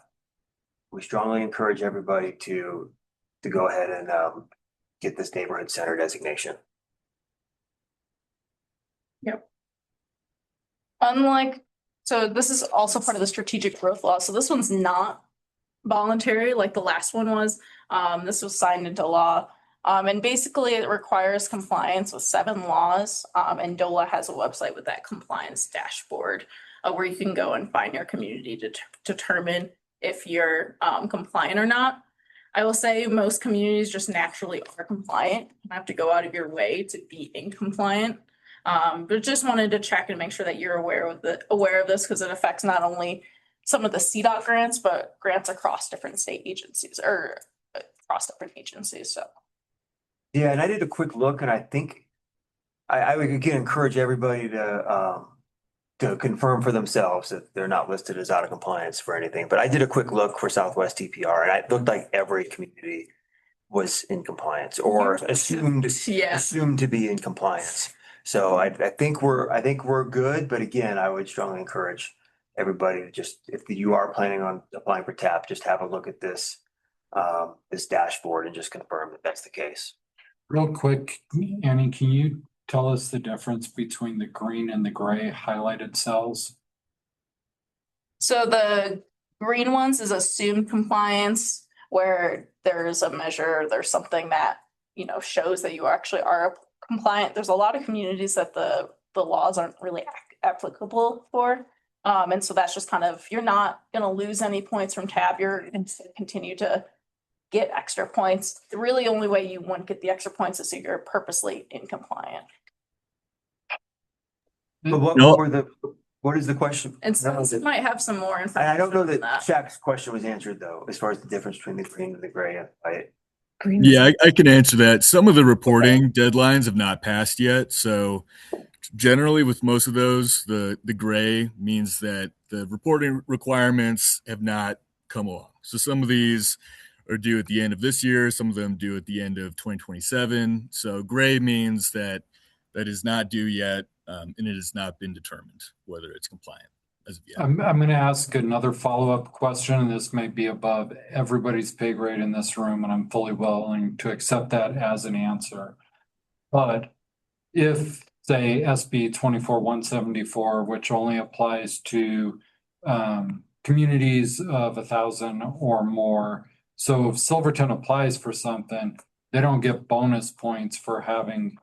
we strongly encourage everybody to go ahead and get this neighborhood center designation. Yep. So this is also part of the strategic growth law. So this one's not voluntary like the last one was. This was signed into law. And basically it requires compliance with 7 laws. And DOLA has a website with that compliance dashboard where you can go and find your community to determine if you're compliant or not. I will say most communities just naturally are compliant. You have to go out of your way to be incompliant. But just wanted to check and make sure that you're aware of this because it affects not only some of the CDOT grants, but grants across different state agencies or across different agencies. So. Yeah, and I did a quick look, and I think I would again encourage everybody to confirm for themselves that they're not listed as out of compliance for anything. But I did a quick look for Southwest TPR, and it looked like every community was in compliance or assumed to be in compliance. So I think we're good. But again, I would strongly encourage everybody to just, if you are planning on applying for TAP, just have a look at this dashboard and just confirm that that's the case. Real quick, Annie, can you tell us the difference between the green and the gray highlighted cells? So the green ones is assumed compliance, where there's a measure, there's something that, shows that you actually are compliant. There's a lot of communities that the laws aren't really applicable for. And so that's just kind of, you're not gonna lose any points from tab, you're gonna continue to get extra points. The really only way you wouldn't get the extra points is if you're purposely incompliant. But what is the question? And so it might have some more information. I don't know on that Shaq's question was answered though, as far as the difference between the green and the gray. Yeah, I can answer that. Some of the reporting deadlines have not passed yet. So generally with most of those, the gray means that the reporting requirements have not come along. So some of these are due at the end of this year, some of them due at the end of 2027. So gray means that is not due yet, and it has not been determined whether it's compliant as of yet. I'm going to ask another follow-up question, and this may be above everybody's pay grade in this room, and I'm fully willing to accept that as an answer. But if, say, SB 24-174, which only applies to communities of 1,000 or more, so if Silverton applies for something, they don't get bonus points for having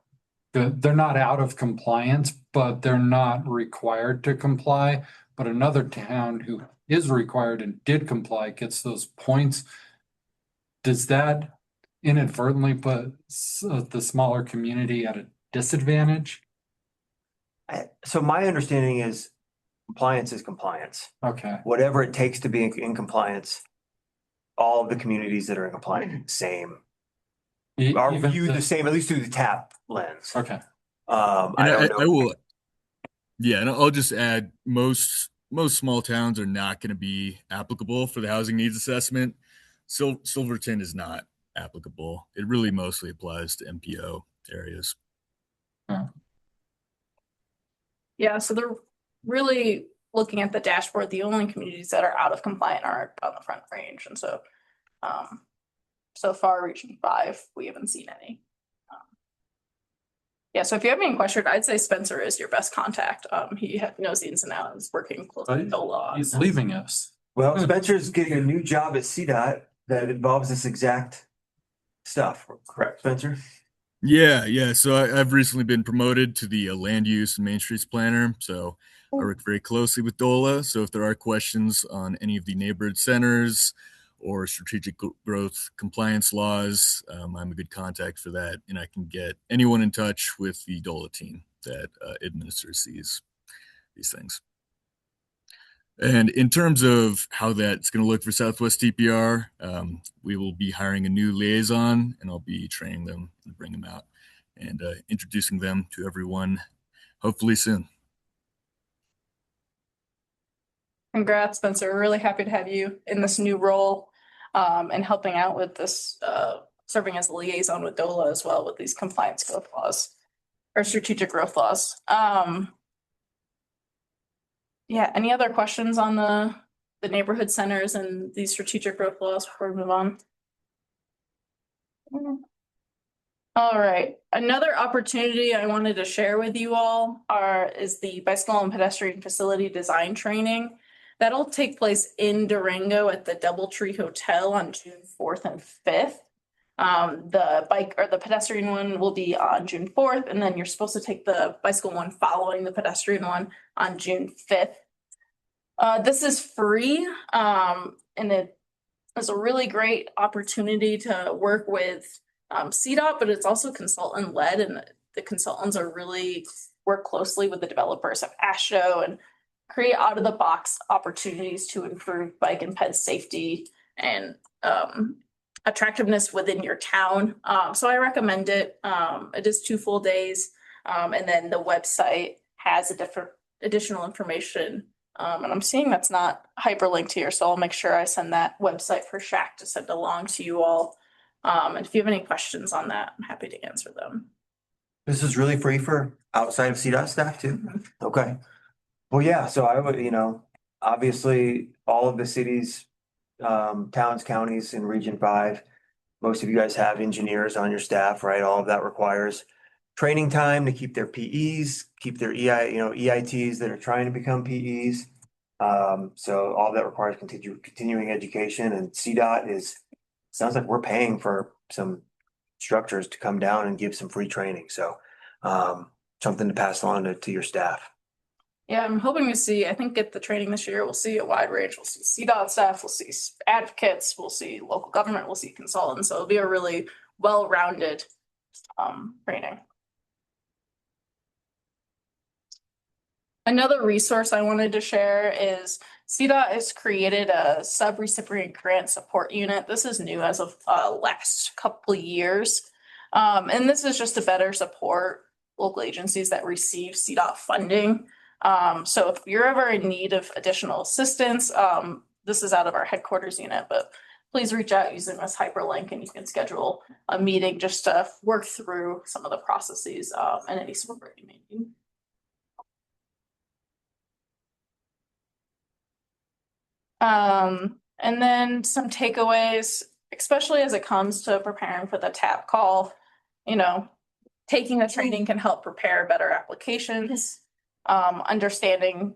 they're not out of compliance, but they're not required to comply. But another town who is required and did comply gets those points. Does that inadvertently put the smaller community at a disadvantage? So my understanding is compliance is compliance. Okay. Whatever it takes to be in compliance, all of the communities that are in compliance, same. Are viewed the same, at least through the TAP lens. Okay. I will. Yeah, and I'll just add most small towns are not going to be applicable for the housing needs assessment. Silverton is not applicable. It really mostly applies to MPO areas. Yeah, so they're really looking at the dashboard. The only communities that are out of compliant are on the Front Range, and so so far, Region 5, we haven't seen any. Yeah, so if you have any questions, I'd say Spencer is your best contact. He knows the ins and outs, working closely with DOLA. He's leaving us. Well, Spencer's getting a new job at CDOT that involves this exact stuff. Correct, Spencer? Yeah. So I've recently been promoted to the land use and Main Streets planner. So I work very closely with DOLA. So if there are questions on any of the neighborhood centers or strategic growth compliance laws, I'm a good contact for that. And I can get anyone in touch with the DOLA team that administers these things. And in terms of how that's going to look for Southwest TPR, we will be hiring a new liaison, and I'll be training them and bring them out and introducing them to everyone hopefully soon. Congrats, Spencer. We're really happy to have you in this new role and helping out with this, serving as a liaison with DOLA as well with these compliance growth laws or strategic growth laws. Yeah, any other questions on the neighborhood centers and these strategic growth laws before we move on? All right, another opportunity I wanted to share with you all is the bicycle and pedestrian facility design training. That'll take place in Durango at the Doubletree Hotel on June 4th and 5th. The bike or the pedestrian one will be on June 4th, and then you're supposed to take the bicycle one following the pedestrian one on June 5th. This is free, and it is a really great opportunity to work with CDOT, but it's also consultant led, and the consultants are really work closely with the developers of ASHO and create out of the box opportunities to improve bike and ped safety and attractiveness within your town. So I recommend it. It is 2 full days. And then the website has additional information. And I'm seeing that's not hyperlinked here, so I'll make sure I send that website for Shaq to send along to you all. And if you have any questions on that, I'm happy to answer them. This is really free for outside of CDOT staff too? Okay. Well, yeah, so I would, obviously all of the cities, towns, counties in Region 5, most of you guys have engineers on your staff, right? All of that requires training time to keep their PEs, keep their EITs that are trying to become PEs. So all of that requires continuing education, and CDOT sounds like we're paying for some structures to come down and give some free training. So something to pass along to your staff. Yeah, I'm hoping to see, I think at the training this year, we'll see a wide range. We'll see CDOT staff, we'll see advocates, we'll see local government, we'll see consultants. So it'll be a really well-rounded training. Another resource I wanted to share is CDOT has created a sub-recipient grant support unit. This is new as of last couple of years. And this is just to better support local agencies that receive CDOT funding. So if you're ever in need of additional assistance, this is out of our headquarters unit, but please reach out using this hyperlink and you can schedule a meeting just to work through some of the processes and any support you may need. And then some takeaways, especially as it comes to preparing for the TAP call, taking the training can help prepare better applications, understanding,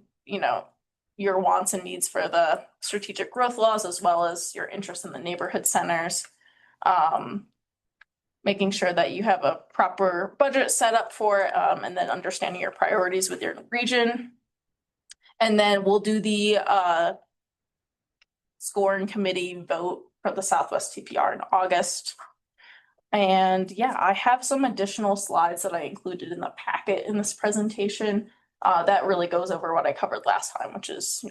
your wants and needs for the strategic growth laws, as well as your interest in the neighborhood centers, making sure that you have a proper budget set up for it, and then understanding your priorities with your region. And then we'll do the scoring committee vote for the Southwest TPR in August. And yeah, I have some additional slides that I included in the packet in this presentation that really goes over what I covered last time, which is,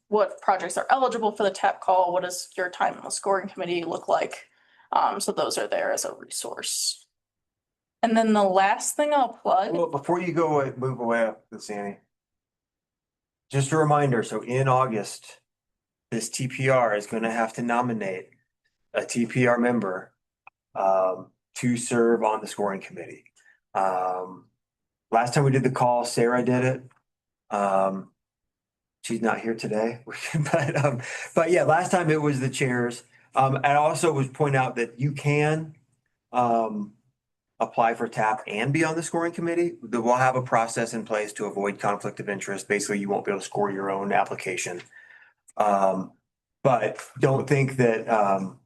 what projects are eligible for the TAP call, what does your time on the scoring committee look like? So those are there as a resource. And then the last thing I'll plug. Well, before you go move away up this, Annie, just a reminder, so in August, this TPR is going to have to nominate a TPR member to serve on the scoring committee. Last time we did the call, Sarah did it. She's not here today, but yeah, last time it was the chairs. I also was point out that you can apply for TAP and be on the scoring committee. We'll have a process in place to avoid conflict of interest. Basically, you won't be able to score your own application. But don't think that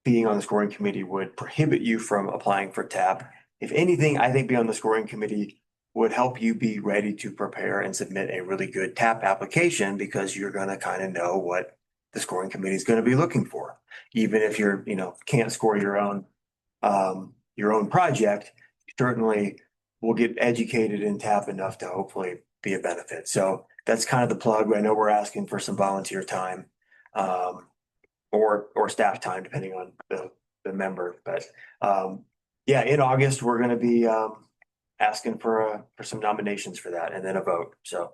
being on the scoring committee would prohibit you from applying for TAP. If anything, I think being on the scoring committee would help you be ready to prepare and submit a really good TAP application, because you're going to kind of know what the scoring committee is going to be looking for. Even if you're, can't score your own project, you certainly will get educated in TAP enough to hopefully be a benefit. So that's kind of the plug. I know we're asking for some volunteer time, or staff time, depending on the member. But yeah, in August, we're going to be asking for some nominations for that and then a vote. So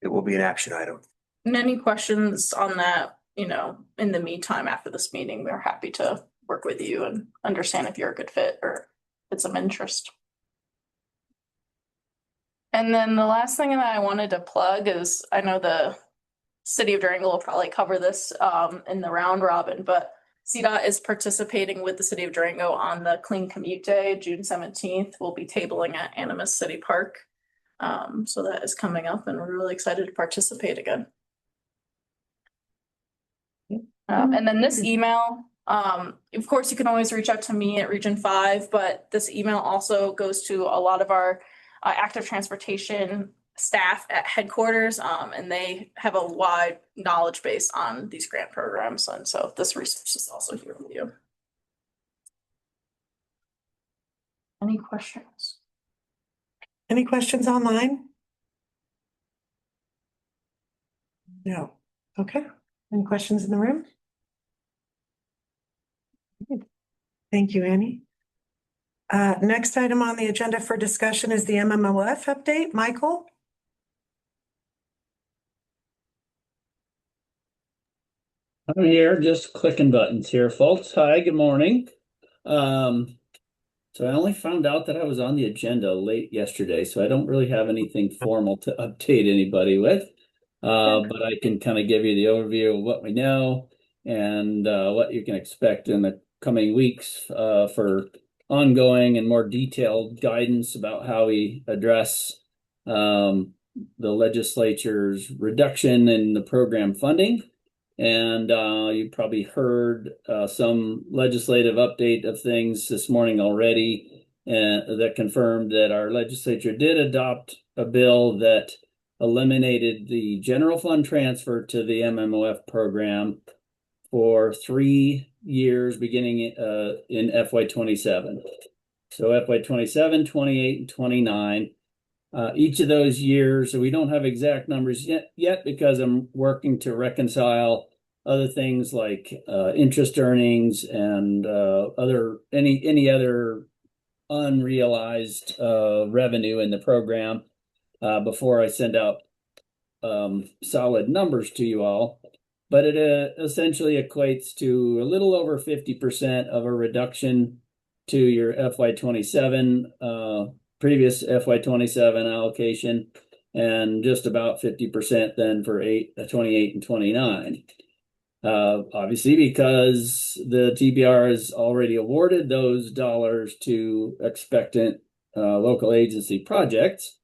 it will be an action item. And any questions on that, in the meantime, after this meeting, we're happy to work with you and understand if you're a good fit or if it's of interest. And then the last thing that I wanted to plug is, I know the City of Durango will probably cover this in the round robin, but CDOT is participating with the City of Durango on the Clean Commute Day, June 17th. We'll be tabling at Animas City Park. So that is coming up and we're really excited to participate again. And then this email, of course, you can always reach out to me at Region 5, but this email also goes to a lot of our active transportation staff at headquarters, and they have a wide knowledge base on these grant programs. And so this resource is also here with you. Any questions? Any questions online? No. Okay. Any questions in the room? Thank you, Annie. Next item on the agenda for discussion is the MMOF update. Michael? I'm here just clicking buttons here, folks. Hi, good morning. So I only found out that I was on the agenda late yesterday, so I don't really have anything formal to update anybody with. But I can kind of give you the overview of what we know and what you can expect in the coming weeks for ongoing and more detailed guidance about how we address the legislature's reduction in the program funding. And you probably heard some legislative update of things this morning already. that confirmed that our legislature did adopt a bill that eliminated the general fund transfer to the MMOF program for 3 years beginning in FY27. So FY27, 28, and 29. Each of those years, so we don't have exact numbers yet because I'm working to reconcile other things like interest earnings and any other unrealized revenue in the program before I send out solid numbers to you all. But it essentially equates to a little over 50% of a reduction to your FY27 previous FY27 allocation, and just about 50% then for 28 and 29. Obviously, because the TPR has already awarded those dollars to expectant local agency projects,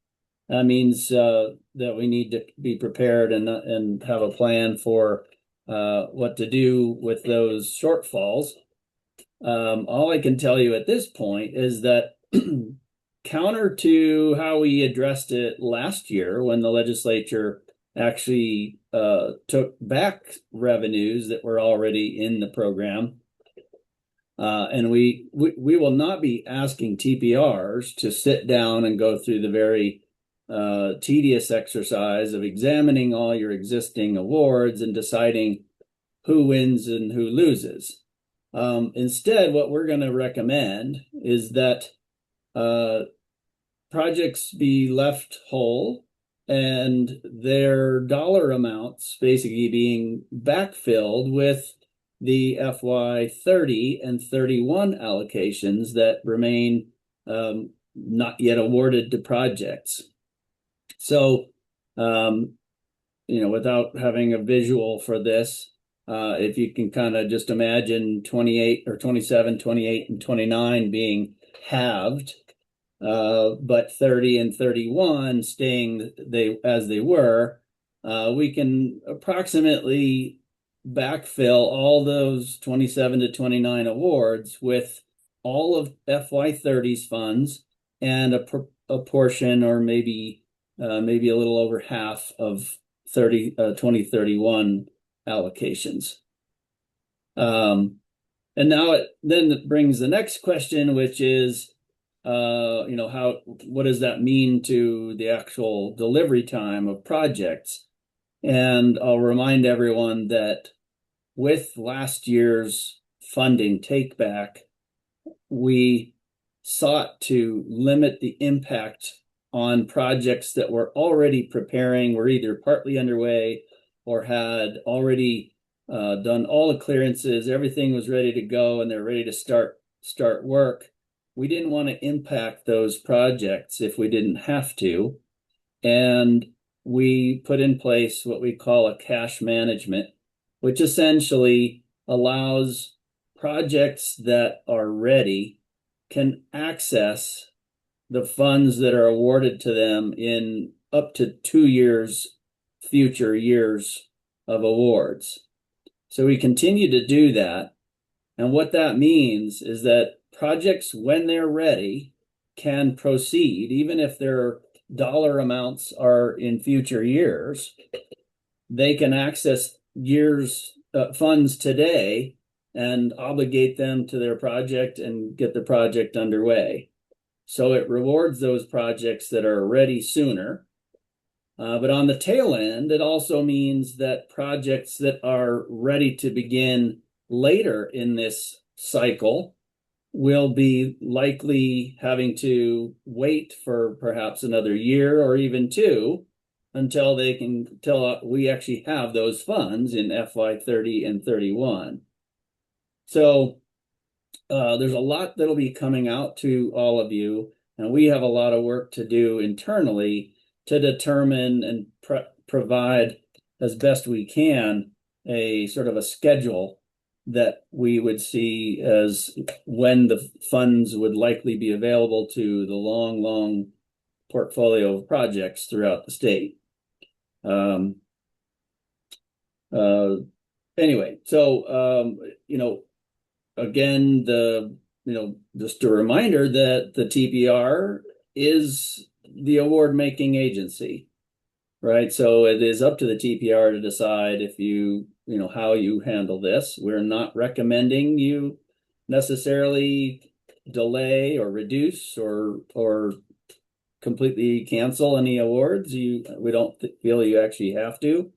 that means that we need to be prepared and have a plan for what to do with those shortfalls. All I can tell you at this point is that counter to how we addressed it last year when the legislature actually took back revenues that were already in the program, and we will not be asking TPRs to sit down and go through the very tedious exercise of examining all your existing awards and deciding who wins and who loses. Instead, what we're going to recommend is that projects be left whole and their dollar amounts basically being backfilled with the FY30 and 31 allocations that remain not yet awarded to projects. So, without having a visual for this, if you can kind of just imagine 28 or 27, 28, and 29 being halved, but 30 and 31 staying as they were, we can approximately backfill all those 27 to 29 awards with all of FY30's funds and a portion, or maybe a little over half of 2031 allocations. And now it brings the next question, which is, what does that mean to the actual delivery time of projects? And I'll remind everyone that with last year's funding take back, we sought to limit the impact on projects that were already preparing, were either partly underway or had already done all the clearances, everything was ready to go, and they're ready to start work. We didn't want to impact those projects if we didn't have to. And we put in place what we call a cash management, which essentially allows projects that are ready can access the funds that are awarded to them in up to 2 years, future years of awards. So we continue to do that. And what that means is that projects, when they're ready, can proceed, even if their dollar amounts are in future years. They can access funds today and obligate them to their project and get the project underway. So it rewards those projects that are ready sooner. But on the tail end, it also means that projects that are ready to begin later in this cycle will be likely having to wait for perhaps another year or even 2 until we actually have those funds in FY30 and 31. So there's a lot that'll be coming out to all of you, and we have a lot of work to do internally to determine and provide as best we can a sort of a schedule that we would see as when the funds would likely be available to the long portfolio of projects throughout the state. Anyway, so again, the just a reminder that the TPR is the award-making agency, right? So it is up to the TPR to decide if how you handle this. We're not recommending you necessarily delay or reduce or completely cancel any awards. We don't feel you actually have to.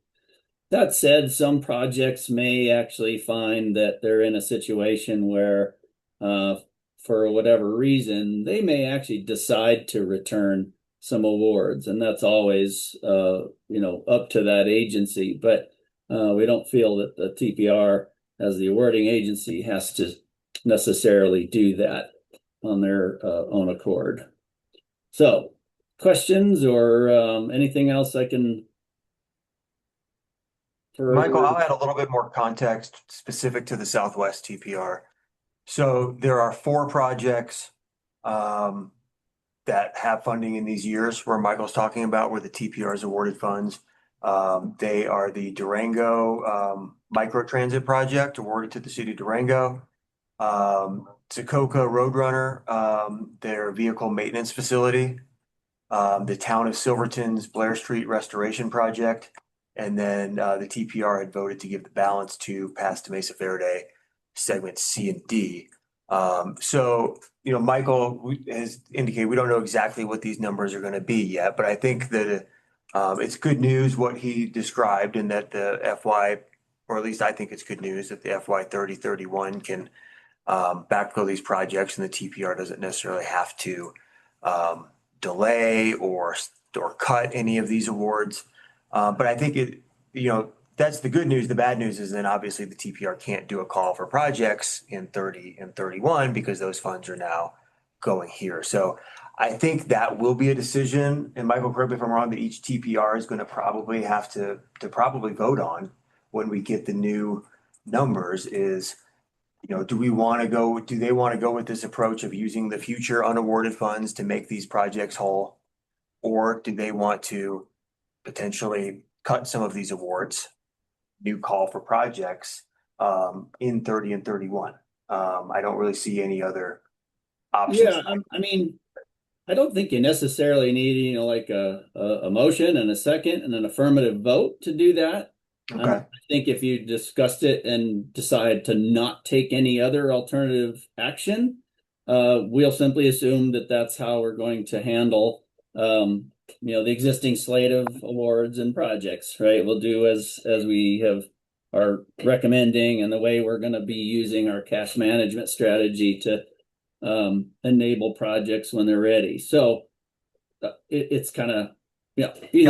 That said, some projects may actually find that they're in a situation where, for whatever reason, they may actually decide to return some awards, and that's always, up to that agency. But we don't feel that the TPR, as the awarding agency, has to necessarily do that on their own accord. So, questions or anything else I can? Michael, I'll add a little bit more context specific to the Southwest TPR. So there are 4 projects that have funding in these years where Michael's talking about where the TPR is awarded funds. They are the Durango microtransit project awarded to the city of Durango. Secaucus Roadrunner, their vehicle maintenance facility. The town of Silverton's Blair Street restoration project. And then the TPR had voted to give the balance to Pass Mesa Verde segments C and D. So, Michael has indicated we don't know exactly what these numbers are going to be yet, but I think that it's good news what he described, and that the FY, or at least I think it's good news that the FY 30-31 can backfill these projects, and the TPR doesn't necessarily have to delay or cut any of these awards. But I think that's the good news. The bad news is then obviously the TPR can't do a call for projects in 30 and 31 because those funds are now going here. So I think that will be a decision. And Michael, correct me if I'm wrong, that each TPR is going to probably have to probably vote on when we get the new numbers is, do they want to go with this approach of using the future unawarded funds to make these projects whole? Or do they want to potentially cut some of these awards, new call for projects in 30 and 31? I don't really see any other options. Yeah, I mean, I don't think you necessarily need, like a motion and a second and an affirmative vote to do that. Okay. I think if you discussed it and decide to not take any other alternative action, we'll simply assume that that's how we're going to handle, the existing slate of awards and projects, right? We'll do as we are recommending, and the way we're going to be using our cash management strategy to enable projects when they're ready. So it's kind of, it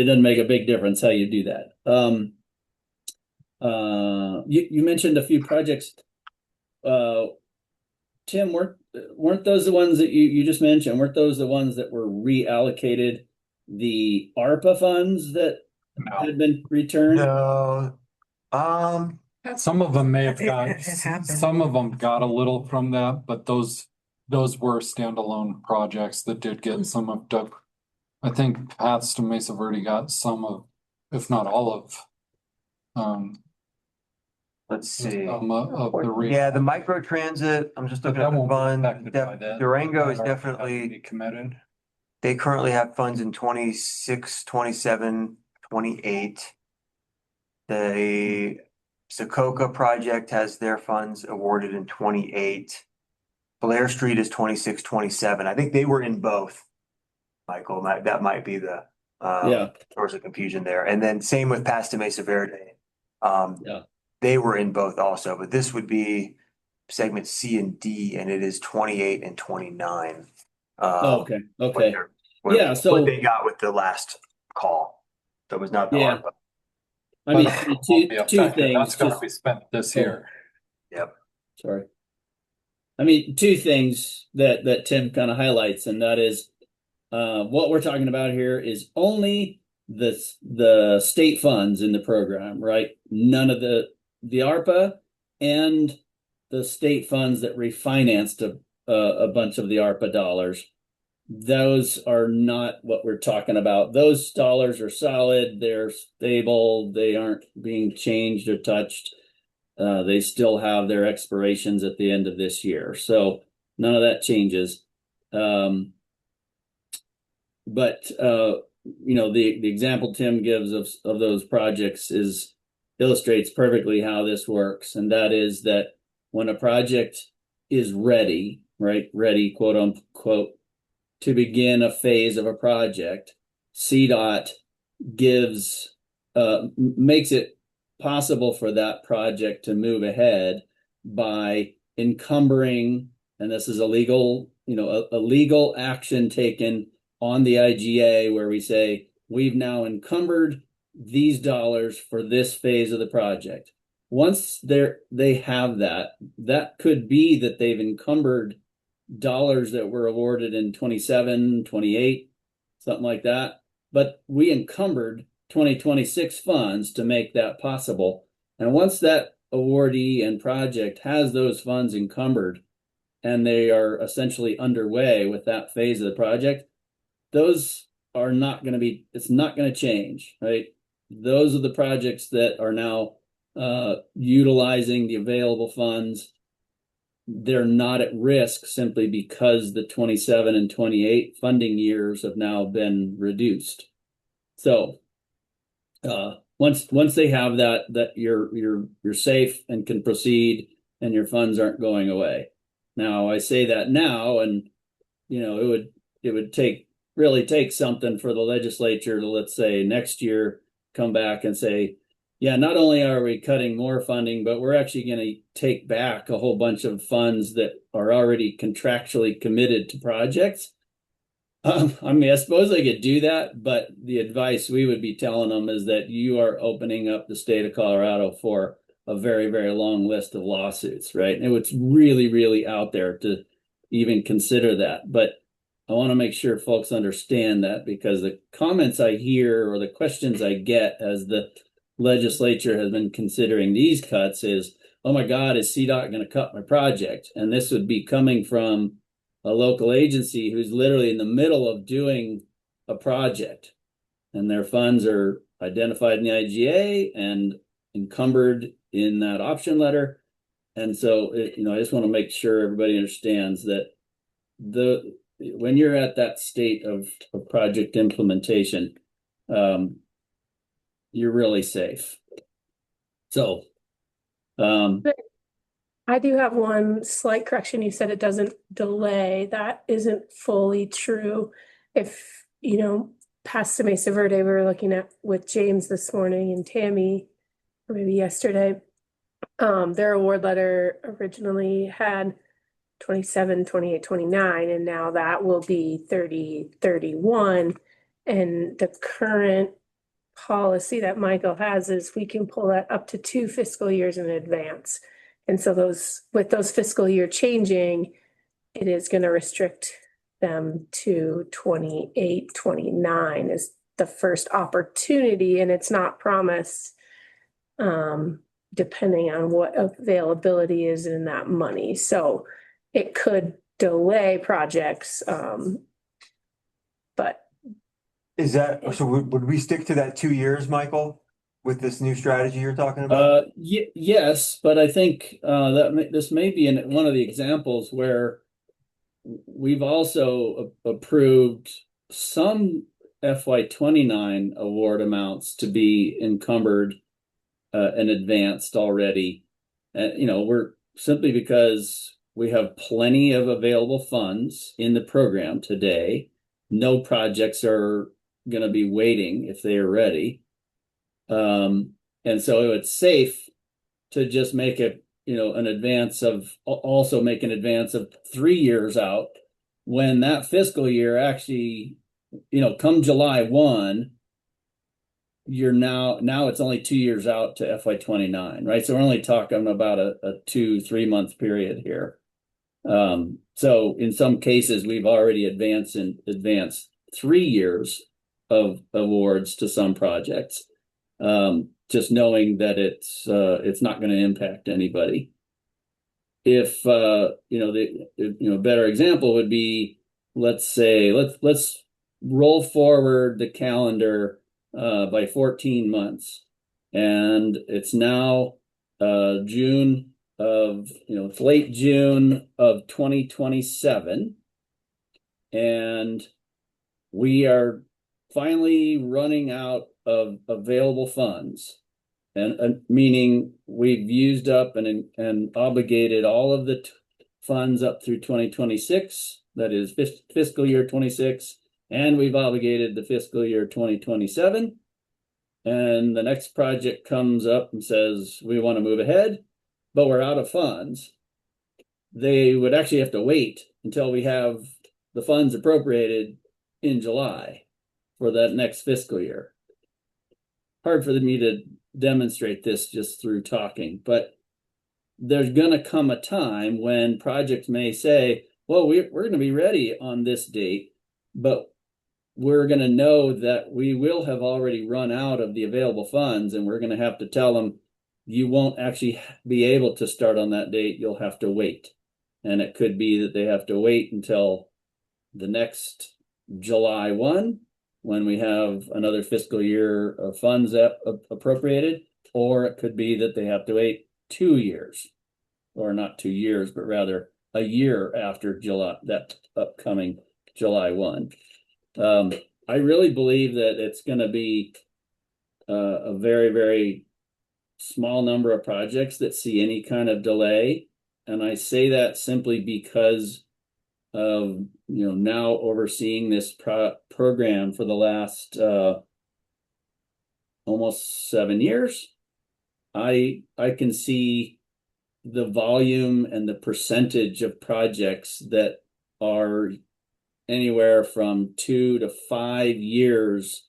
doesn't make a big difference how you do that. You mentioned a few projects. Tim, weren't those the ones that you just mentioned? Weren't those the ones that were reallocated the ARPA funds that had been returned? No. Some of them may have got, some of them got a little from that, but those were standalone projects that did get some of the, I think Paths to Mesa Verde got some of, if not all of, let's see. of the Yeah, the microtransit, I'm just looking at the fund. Durango is Be definitely committed. They currently have funds in 26, 27, 28. The Secaucus project has their funds awarded in 28. Blair Street is 26, 27. I think they were in both, Michael. That might be the source of confusion there. And then same with Pass Mesa Verde. They were in both also, but this would be segment C and D, and it is 28 and 29. Okay. What they got with the last call. That was not the ARPA. I mean, two things. That's going to be spent this year. Yep. Sorry. I mean, two things that Tim kind of highlights, and that is what we're talking about here is only the state funds in the program, right? None of the ARPA and the state funds that refinanced a bunch of the ARPA dollars. Those are not what we're talking about. Those dollars are solid. They're stable. They aren't being changed or touched. They still have their expirations at the end of this year. So none of that changes. But the example Tim gives of those projects illustrates perfectly how this works. And that is that when a project is ready, right, ready, quote unquote, to begin a phase of a project, CDOT makes it possible for that project to move ahead by encumbering, and this is a legal action taken on the IGA where we say, we've now encumbered these dollars for this phase of the project. Once they have that could be that they've encumbered dollars that were awarded in 27, 28, something like that. But we encumbered 2026 funds to make that possible. And once that awardee and project has those funds encumbered and they are essentially underway with that phase of the project, those are not going to be, it's not going to change, right? Those are the projects that are now utilizing the available funds. They're not at risk simply because the 27 and 28 funding years have now been reduced. So once they have that you're safe and can proceed and your funds aren't going away. Now I say that now, and it would really take something for the legislature to, let's say, next year come back and say, yeah, not only are we cutting more funding, but we're actually going to take back a whole bunch of funds that are already contractually committed to projects. I suppose they could do that, but the advice we would be telling them is that you are opening up the state of Colorado for a very, very long list of lawsuits, right? And it's really, really out there to even consider that. But I want to make sure folks understand that, because the comments I hear or the questions I get as the legislature has been considering these cuts is, oh my God, is CDOT going to cut my project? And this would be coming from a local agency who's literally in the middle of doing a project, and their funds are identified in the IGA and encumbered in that option letter. And so, I just want to make sure everybody understands that when you're at that state of project implementation, you're really safe. So, I do have one slight correction. You said it doesn't delay. That isn't fully true. If, past Mesa Verde, we were looking at with James this morning and Tammy, or maybe yesterday, their award letter originally had 27, 28, 29, and now that will be 30, 31. And the current policy that Michael has is we can pull that up to 2 fiscal years in advance. And so with those fiscal year changing, it is going to restrict them to 28, 29 is the first opportunity, and it's not promised, depending on what availability is in that money. So it could delay projects, but. Is that, so would we stick to that 2 years, Michael, with this new strategy you're talking about? Yes, but I think this may be one of the examples where we've also approved some FY29 award amounts to be encumbered and advanced already. We're simply because we have plenty of available funds in the program today. No projects are going to be waiting if they are ready. And so it's safe to just make it, an advance of 3 years out, when that fiscal year actually, come July 1, you're now it's only 2 years out to FY29, right? So we're only talking about a 2-3 month period here. So in some cases, we've already advanced 3 years of awards to some projects, just knowing that it's not going to impact anybody. If a better example would be, let's roll forward the calendar by 14 months, and it's now June of, it's late June of 2027. And we are finally running out of available funds. And meaning we've used up and obligated all of the funds up through 2026, that is fiscal year 26, and we've obligated the fiscal year 2027. And the next project comes up and says, we want to move ahead, but we're out of funds. They would actually have to wait until we have the funds appropriated in July for that next fiscal year. Hard for me to demonstrate this just through talking, but there's going to come a time when projects may say, well, we're going to be ready on this date, but we're going to know that we will have already run out of the available funds, and we're going to have to tell them, you won't actually be able to start on that date. You'll have to wait. And it could be that they have to wait until the next July 1, when we have another fiscal year of funds appropriated, or it could be that they have to wait 2 years, or not 2 years, but rather a year after July, that upcoming July 1. I really believe that it's going to be a very, very small number of projects that see any kind of delay. And I say that simply because of, now overseeing this program for the last almost 7 years. I can see the volume and the percentage of projects that are anywhere from 2 to 5 years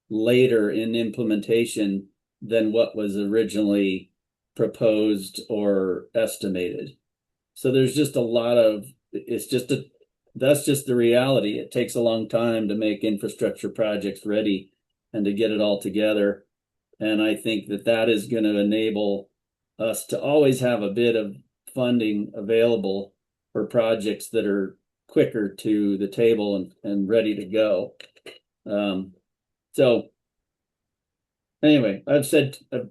later in implementation than what was originally proposed or estimated. So there's just a lot of, that's just the reality. It takes a long time to make infrastructure projects ready and to get it all together. And I think that is going to enable us to always have a bit of funding available for projects that are quicker to the table and ready to go. So anyway, I've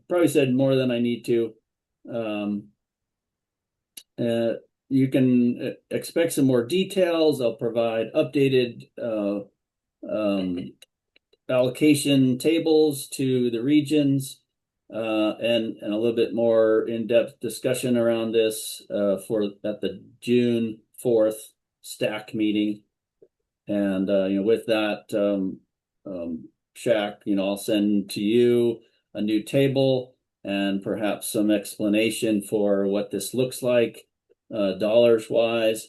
probably said more than I need to. You can expect some more details. I'll provide updated allocation tables to the regions and a little bit more in-depth discussion around this at the June 4th stack meeting. And with that, Shaq, I'll send to you a new table and perhaps some explanation for what this looks like dollars wise.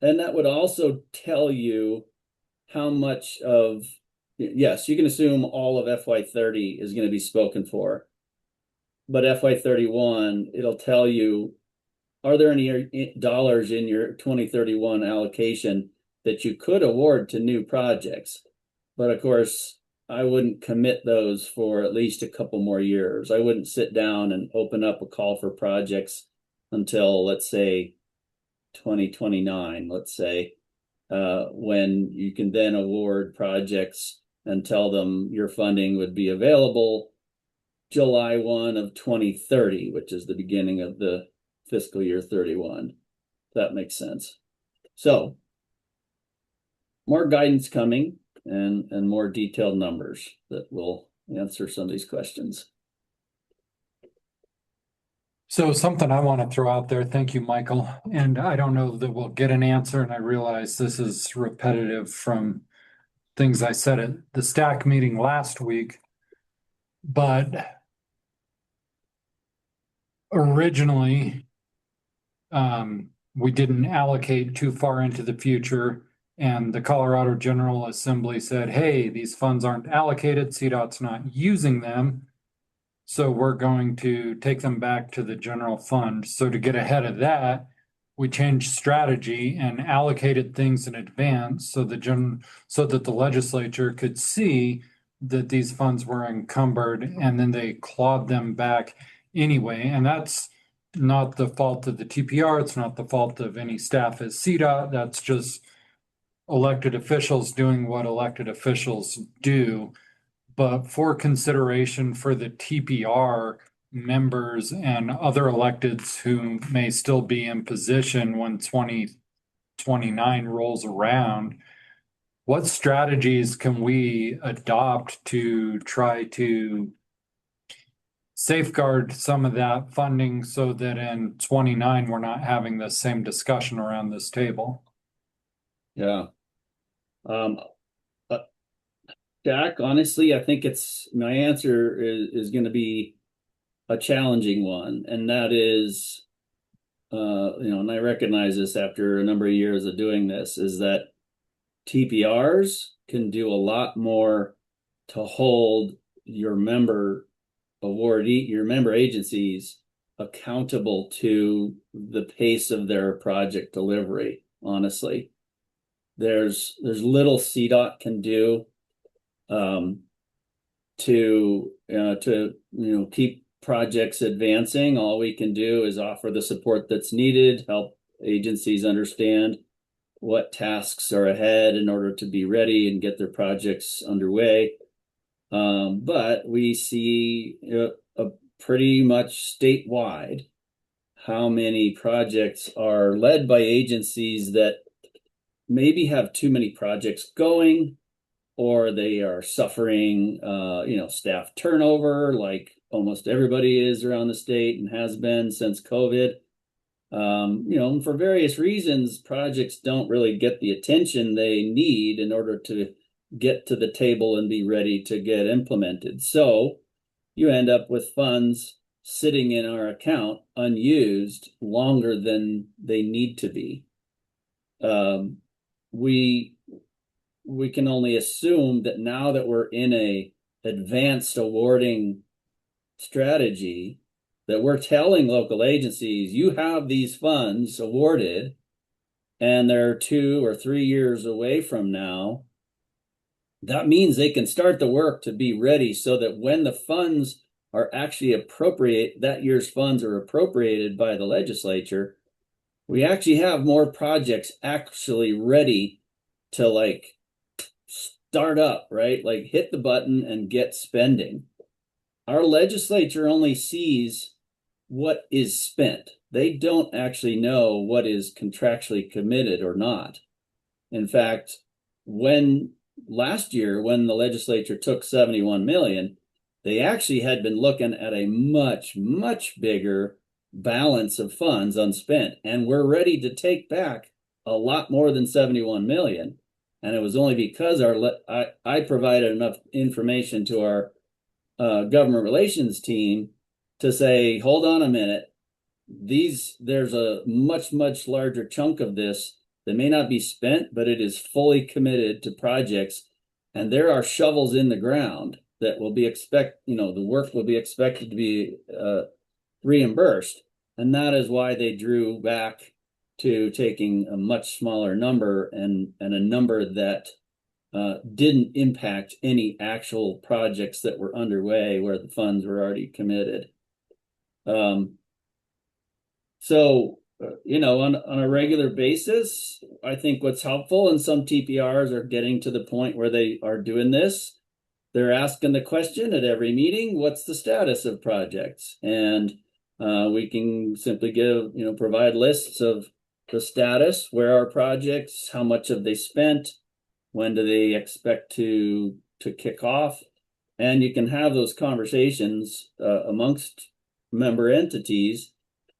And that would also tell you how much of, yes, you can assume all of FY30 is going to be spoken for, but FY31, it'll tell you, are there any dollars in your 2031 allocation that you could award to new projects? But of course, I wouldn't commit those for at least a couple more years. I wouldn't sit down and open up a call for projects until, let's say, 2029, let's say, when you can then award projects and tell them your funding would be available July 1 of 2030, which is the beginning of the fiscal year 31. That makes sense. So more guidance coming and more detailed numbers that will answer some of these questions. So something I want to throw out there, thank you, Michael. And I don't know that we'll get an answer, and I realize this is repetitive from things I said at the stack meeting last week, but originally we didn't allocate too far into the future, and the Colorado General Assembly said, hey, these funds aren't allocated, CDOT's not using them, so we're going to take them back to the general fund. So to get ahead of that, we changed strategy and allocated things in advance so that the legislature could see that these funds were encumbered, and then they clawed them back anyway. And that's not the fault of the TPR. It's not the fault of any staff at CDOT. That's just elected officials doing what elected officials do. But for consideration for the TPR, members and other electeds who may still be in position when 2029 rolls around, what strategies can we adopt to try to safeguard some of that funding so that in 29 we're not having the same discussion around this table? Yeah. Jack, honestly, I think my answer is going to be a challenging one, and that is, and I recognize this after a number of years of doing this, is that TPRs can do a lot more to hold your member agencies accountable to the pace of their project delivery. Honestly, there's little CDOT can do to keep projects advancing. All we can do is offer the support that's needed, help agencies understand what tasks are ahead in order to be ready and get their projects underway. But we see a pretty much statewide how many projects are led by agencies that maybe have too many projects going, or they are suffering, staff turnover, like almost everybody is around the state and has been since COVID. For various reasons, projects don't really get the attention they need in order to get to the table and be ready to get implemented. So you end up with funds sitting in our account unused longer than they need to be. We can only assume that now that we're in a advanced awarding strategy, that we're telling local agencies, you have these funds awarded and they're 2 or 3 years away from now. That means they can start the work to be ready so that when the funds are actually that year's funds are appropriated by the legislature, we actually have more projects actually ready to start up, right? Like hit the button and get spending. Our legislature only sees what is spent. They don't actually know what is contractually committed or not. In fact, last year, when the legislature took 71 million, they actually had been looking at a much, much bigger balance of funds unspent, and we're ready to take back a lot more than 71 million. And it was only because I provided enough information to our government relations team to say, hold on a minute, there's a much, much larger chunk of this that may not be spent, but it is fully committed to projects. And there are shovels in the ground that will be the work will be expected to be reimbursed. And that is why they drew back to taking a much smaller number and a number that didn't impact any actual projects that were underway where the funds were already committed. On a regular basis, I think what's helpful, and some TPRs are getting to the point where they are doing this, they're asking the question at every meeting, what's the status of projects? And we can simply provide lists of the status, where are projects, how much have they spent, when do they expect to kick off? And you can have those conversations amongst member entities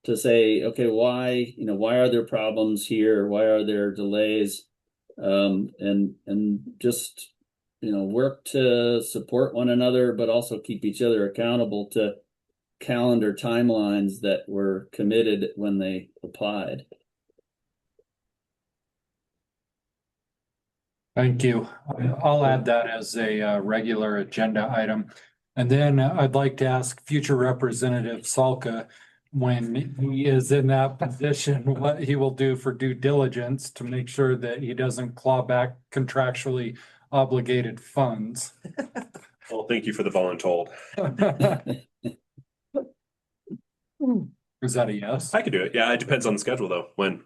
to say, okay, why are there problems here? Why are there delays? And just, work to support one another, but also keep each other accountable to calendar timelines that were committed when they applied. Thank you. I'll add that as a regular agenda item. And then I'd like to ask future Representative Salka, when he is in that position, what he will do for due diligence to make sure that he doesn't claw back contractually obligated funds. Well, thank you for the voluntold. Is that a yes? I could do it. Yeah, it depends on the schedule though. When?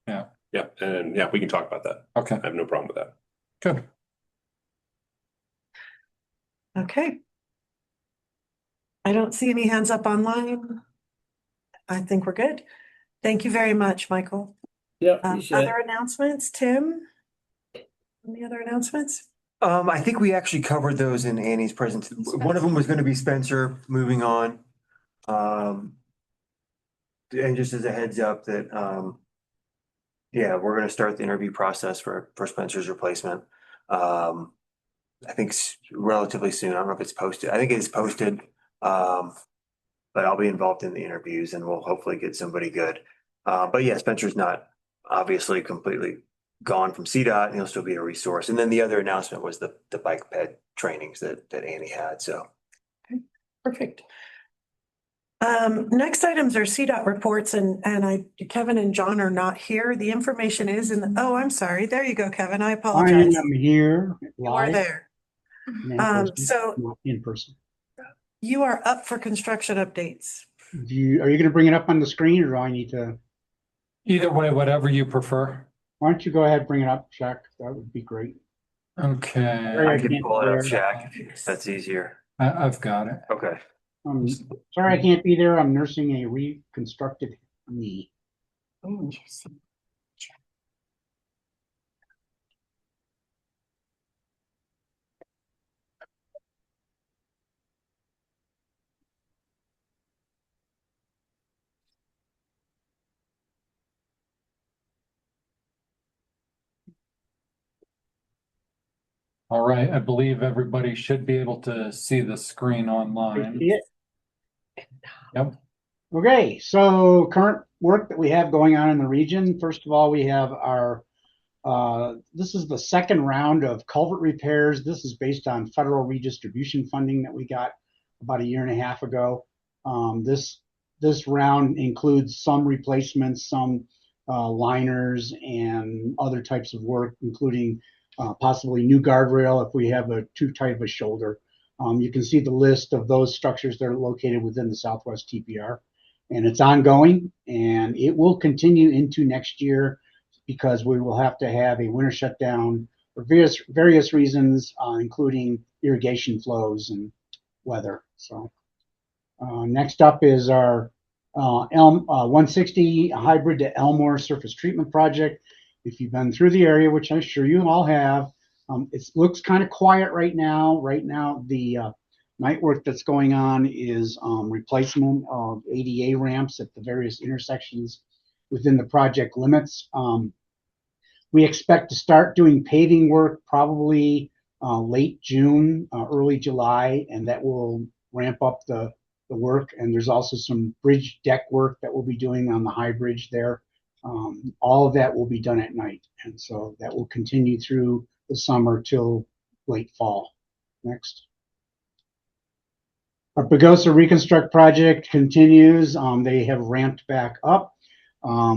Yeah. Yeah, and yeah, we can talk about that. Okay. I have no problem with that. Good. Okay. I don't see any hands up online. I think we're good. Thank you very much, Michael. Yep, appreciate Other it. announcements, Tim? Any other announcements? I think we actually covered those in Annie's presentation. One of them was going to be Spencer moving on. And just as a heads up that, yeah, we're going to start the interview process for Spencer's replacement. I think relatively soon. I don't know if it's posted. I think it is posted. But I'll be involved in the interviews and we'll hopefully get somebody good. But yeah, Spencer's not obviously completely gone from CDOT and he'll still be a resource. And then the other announcement was the bike ped trainings that Annie had. So. Okay, perfect. Next items are CDOT reports and Kevin and John are not here. The information is in the, oh, I'm sorry. There you go, Kevin. I I apologize. am here You are live. there. So Not in person. you are up for construction updates. Are you going to bring it up on the screen or do I need to? Either way, whatever you prefer. Why don't you go ahead and bring it up, Shaq? That would be great. Okay. Sorry, I can can't pull be it up, there. Shaq, if that's easier. I've got it. Okay. Sorry, I can't be there. I'm nursing a reconstructed knee. Oh, interesting. All right. I believe everybody should be able to see the screen online. See it? Yep. Okay, so current work that we have going on in the region. First of all, we have our, this is the second round of culvert repairs. This is based on federal redistribution funding that we got about a year and a half ago. This round includes some replacements, some liners and other types of work, including possibly new guardrail if we have too tight of a shoulder. You can see the list of those structures that are located within the Southwest TPR. And it's ongoing and it will continue into next year because we will have to have a winter shutdown for various reasons, including irrigation flows and weather. So next up is our 160 hybrid to Elmore surface treatment project. If you've been through the area, which I'm sure you all have, it looks kind of quiet right now. Right now, the night work that's going on is replacement of ADA ramps at the various intersections within the project limits. We expect to start doing paving work probably late June, early July, and that will ramp up the work. And there's also some bridge deck work that we'll be doing on the high bridge there. All of that will be done at night. And so that will continue through the summer till late fall. Next. Our Pagosa Reconstruct project continues. They have ramped back up.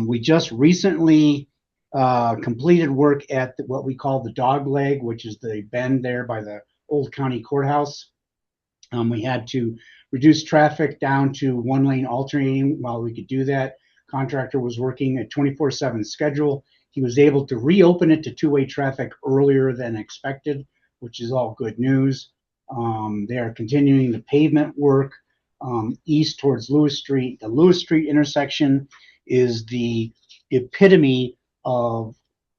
We just recently completed work at what we call the dog leg, which is the bend there by the old county courthouse. We had to reduce traffic down to one lane alternating. While we could do that, contractor was working a 24/7 schedule. He was able to reopen it to two-way traffic earlier than expected, which is all good news. They are continuing the pavement work east towards Lewis Street. The Lewis Street intersection is the epitome of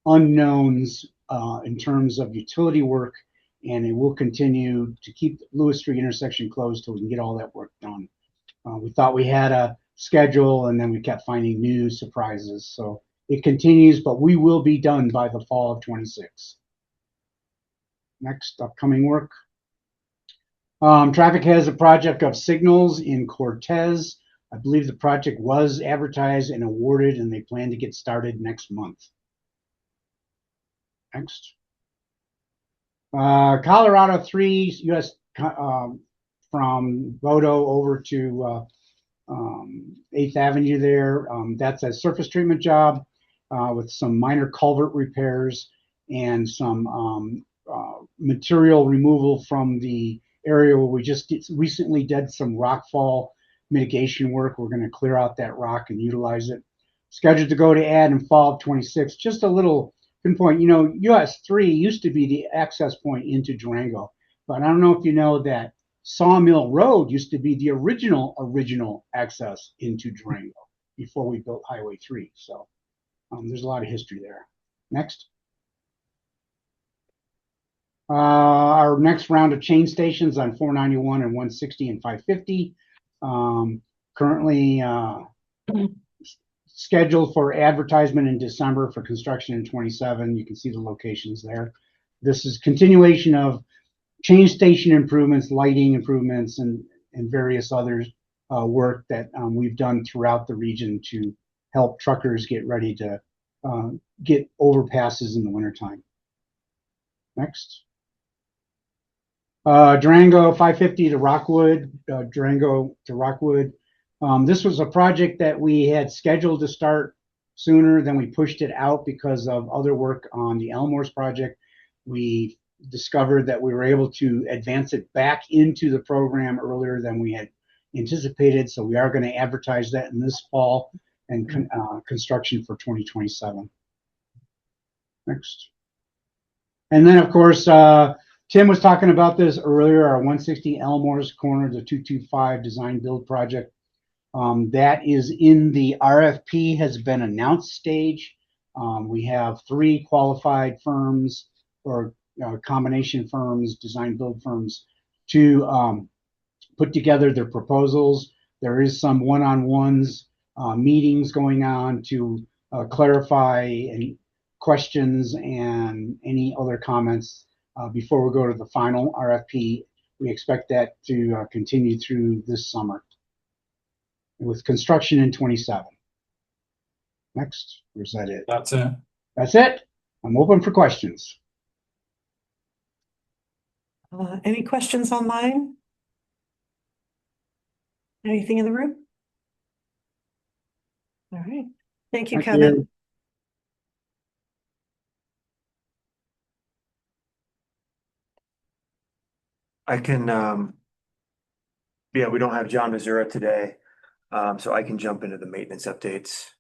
unknowns in terms of utility work, and it will continue to keep the Lewis Street intersection closed till we can get all that work done. We thought we had a schedule, and then we kept finding new surprises. So it continues, but we will be done by the fall of 26. Next upcoming work. Traffic has a project of signals in Cortez. I believe the project was advertised and awarded, and they plan to get started next month. Next. Colorado 3 US from Bodo over to 8th Avenue there. That's a surface treatment job with some minor culvert repairs and some material removal from the area where we just recently did some rockfall mitigation work. We're going to clear out that rock and utilize it. Scheduled to go to ad in fall of 26. Just a little pinpoint, you know, US 3 used to be the access point into Durango, but I don't know if you know that Sawmill Road used to be the original access into Durango before we built Highway 3. So there's a lot of history there. Next. Our next round of chain stations on 491 and 160 and 550. Currently scheduled for advertisement in December for construction in 27. You can see the locations there. This is continuation of chain station improvements, lighting improvements, and various other work that we've done throughout the region to help truckers get ready to get overpasses in the wintertime. Next. Durango 550 to Rockwood, Durango to Rockwood. This was a project that we had scheduled to start sooner, then we pushed it out because of other work on the Elmore's project. We discovered that we were able to advance it back into the program earlier than we had anticipated. So we are going to advertise that in this fall and construction for 2027. Next. And then, of course, Tim was talking about this earlier, our 160 Elmore's corner, the 225 design build project. That is in the RFP has been announced stage. We have 3 qualified firms or combination firms, design build firms to put together their proposals. There is some one-on-ones meetings going on to clarify any questions and any other comments before we go to the final RFP. We expect that to continue through this summer with construction in 27. Next, or is that it? That's it. That's it. I'm open for questions. Any questions online? Anything in the room? All right. Thank you, Kevin. I can, yeah, we don't have John Missouri today, so I can jump into the maintenance updates.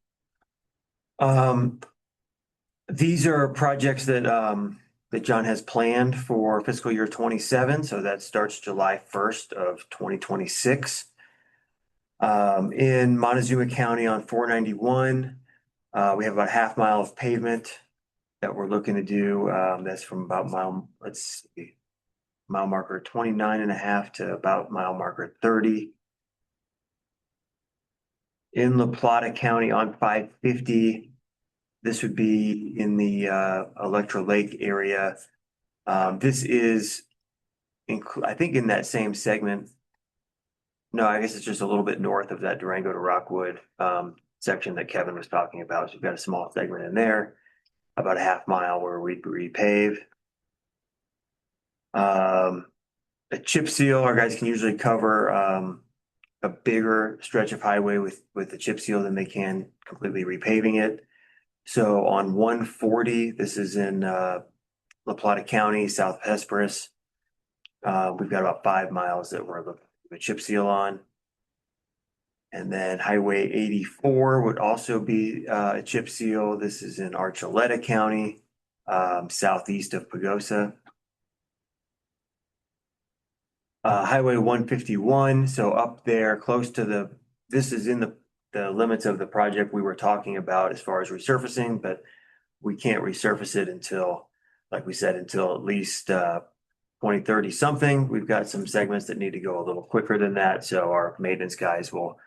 These are projects that that John has planned for fiscal year 27, so that starts July 1st of 2026. In Montezuma County on 491, we have about a half mile of pavement that we're looking to do. That's from about mile marker 29.5 to about mile marker 30. In La Plata County on 550, this would be in the Electra Lake area. This is, I think, in that same segment. No, I guess it's just a little bit north of that Durango to Rockwood section that Kevin was talking about. So we've got a small segment in there, about a half mile where we'd repave. A chip seal, our guys can usually cover a bigger stretch of highway with the chip seal than they can completely repaving it. So on 140, this is in La Plata County, South Hesperus. We've got about 5 miles that we're looking at a chip seal on. And then Highway 84 would also be a chip seal. This is in Archuleta County, southeast of Pagosa. Highway 151, so up there close to this is in the limits of the project we were talking about as far as resurfacing, but we can't resurface it until, like we said, until at least 2030 something. We've got some segments that need to go a little quicker than that, so our maintenance guys will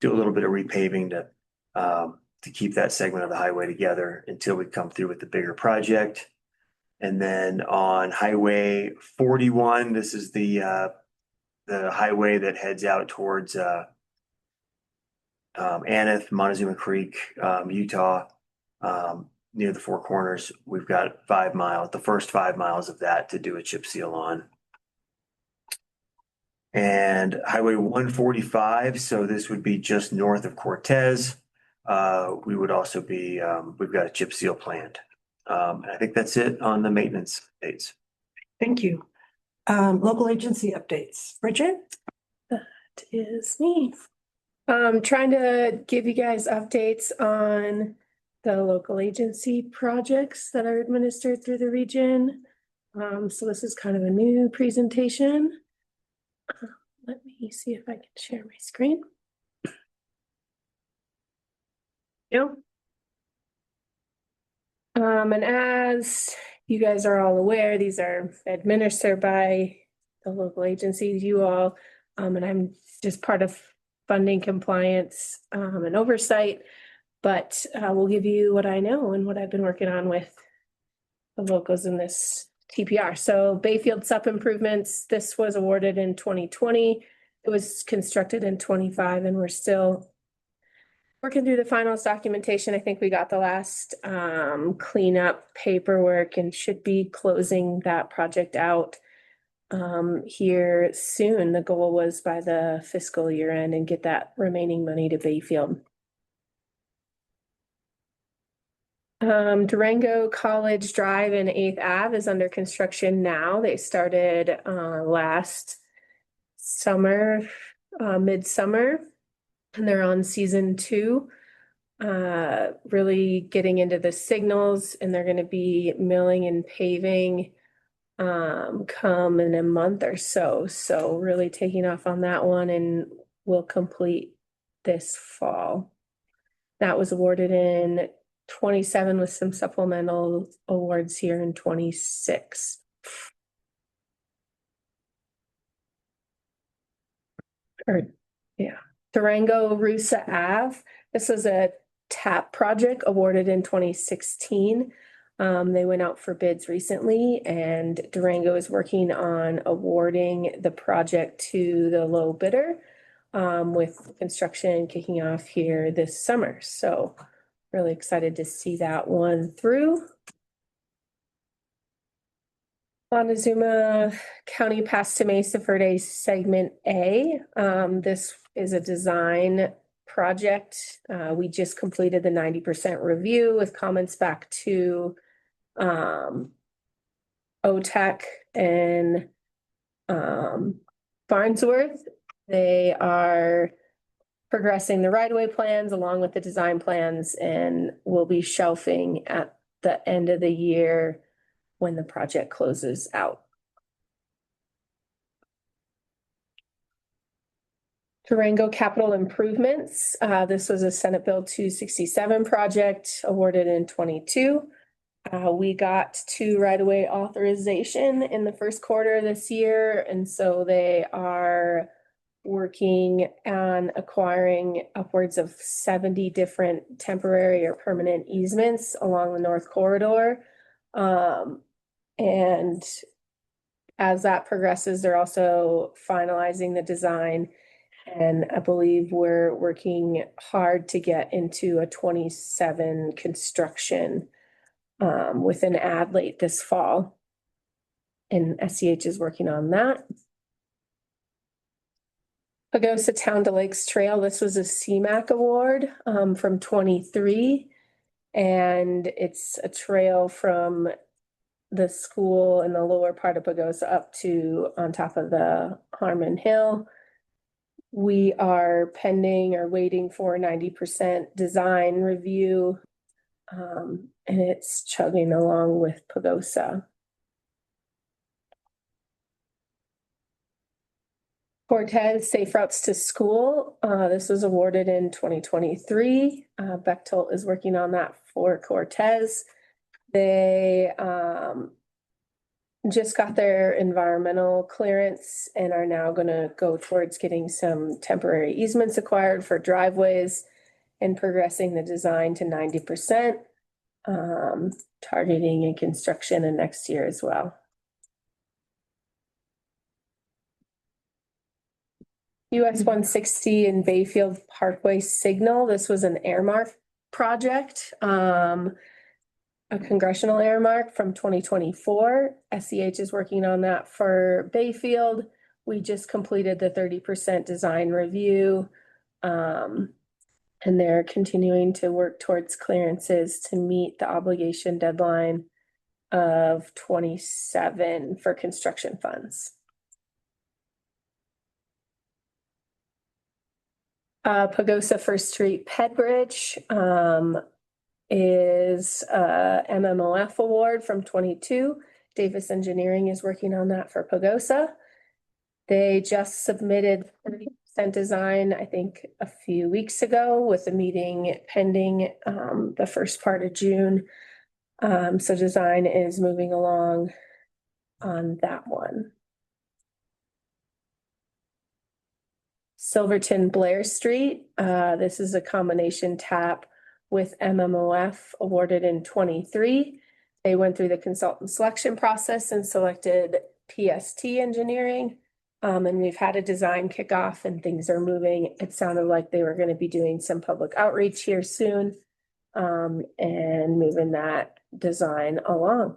do a little bit of repaving to keep that segment of the highway together until we come through with the bigger project. And then on Highway 41, this is the highway that heads out towards Aneth, Montezuma Creek, Utah, near the Four Corners. We've got 5 miles, the first 5 miles of that to do a chip seal on. And Highway 145, so this would be just north of Cortez. We would also be, we've got a chip seal planned. And I think that's it on the maintenance dates. Thank you. Local agency updates. Bridget? That is me. Trying to give you guys updates on the local agency projects that are administered through the region. So this is kind of a new presentation. Let me see if I can share my screen. No. And as you guys are all aware, these are administered by the local agencies, you all, and I'm just part of funding compliance and oversight, but we'll give you what I know and what I've been working on with the locals in this TPR. So Bayfield SUP improvements, this was awarded in 2020. It was constructed in 25, and we're still working through the finals documentation. I think we got the last cleanup paperwork and should be closing that project out here soon. The goal was by the fiscal year end and get that remaining money to Bayfield. Durango College Drive and 8th Ave is under construction now. They started last summer, midsummer, and they're on season 2. Really getting into the signals, and they're going to be milling and paving come in a month or so. So really taking off on that one, and will complete this fall. That was awarded in 27 with some supplemental awards here in 26. Durango Rusa Ave. This was a TAP project awarded in 2016. They went out for bids recently, and Durango is working on awarding the project to the low bidder, with construction kicking off here this summer. So really excited to see that one through. Montezuma County Paso Mesa Verde Segment A. This is a design project. We just completed the 90% review with comments back to OTEC and Farnsworth. They are progressing the right-of-way plans along with the design plans, and will be shelving at the end of the year when the project closes out. Durango Capital Improvements. This was a Senate Bill 267 project awarded in 22. We got 2 right-of-way authorization in the first quarter of this year, and so they are working on acquiring upwards of 70 different temporary or permanent easements along the North Corridor. And as that progresses, they're also finalizing the design. And I believe we're working hard to get into a 27 construction with an ad late this fall. And SCH is working on that. Pagosa Town to Lakes Trail. This was a CMAQ award from 23. And it's a trail from the school in the lower part of Pagosa up to on top of the Harmon Hill. We are pending or waiting for 90% design review, and it's chugging along with Pagosa. Cortez Safe Routes to School. This was awarded in 2023. Bechtel is working on that for Cortez. They just got their environmental clearance and are now going to go towards getting some temporary easements acquired for driveways and progressing the design to 90%, targeting a construction in next year as well. US 160 and Bayfield Parkway Signal. This was an earmark project. A congressional earmark from 2024. SCH is working on that for Bayfield. We just completed the 30% design review, and they're continuing to work towards clearances to meet the obligation deadline of 27 for construction funds. Pagosa First Street Pedbridge is a MMOF award from 22. Davis Engineering is working on that for Pagosa. They just submitted 30% design, I think, a few weeks ago with a meeting pending the first part of June. So design is moving along on that one. Silverton Blair Street. This is a combination tap with MMOF awarded in 23. They went through the consultant selection process and selected PST Engineering. And we've had a design kickoff and things are moving. It sounded like they were going to be doing some public outreach here soon, and moving that design along.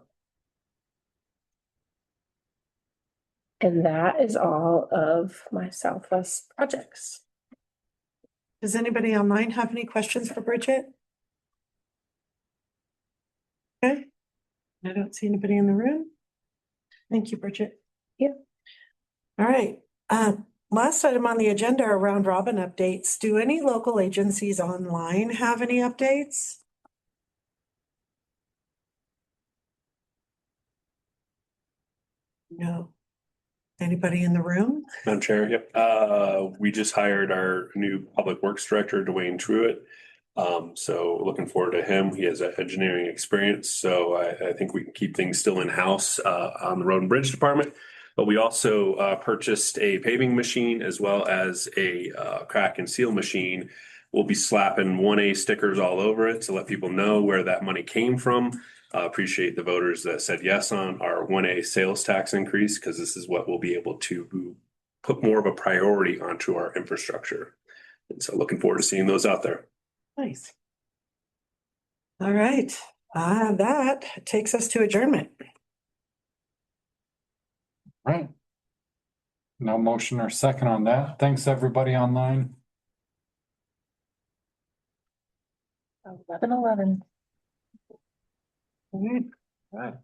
And that is all of my Southwest projects. Does anybody online have any questions for Bridget? Okay. I don't see anybody in the room. Thank you, Bridget. Yeah. All right. Last item on the agenda are round robin updates. Do any local agencies online have any updates? No. Anybody in the room? Madam Chair, yep. We just hired our new Public Works Director, Dwayne Truitt. So looking forward to him. He has an engineering experience, so I think we can keep things still in-house on the Road and Bridge Department. But we also purchased a paving machine as well as a crack and seal machine. We'll be slapping 1A stickers all over it to let people know where that money came from. Appreciate the voters that said yes on our 1A sales tax increase, because this is what we'll be able to put more of a priority onto our infrastructure. And so looking forward to seeing those out there. Nice. All right. That takes us to adjournment. Right. No motion or second on that. Thanks, everybody online. 11:11. All right.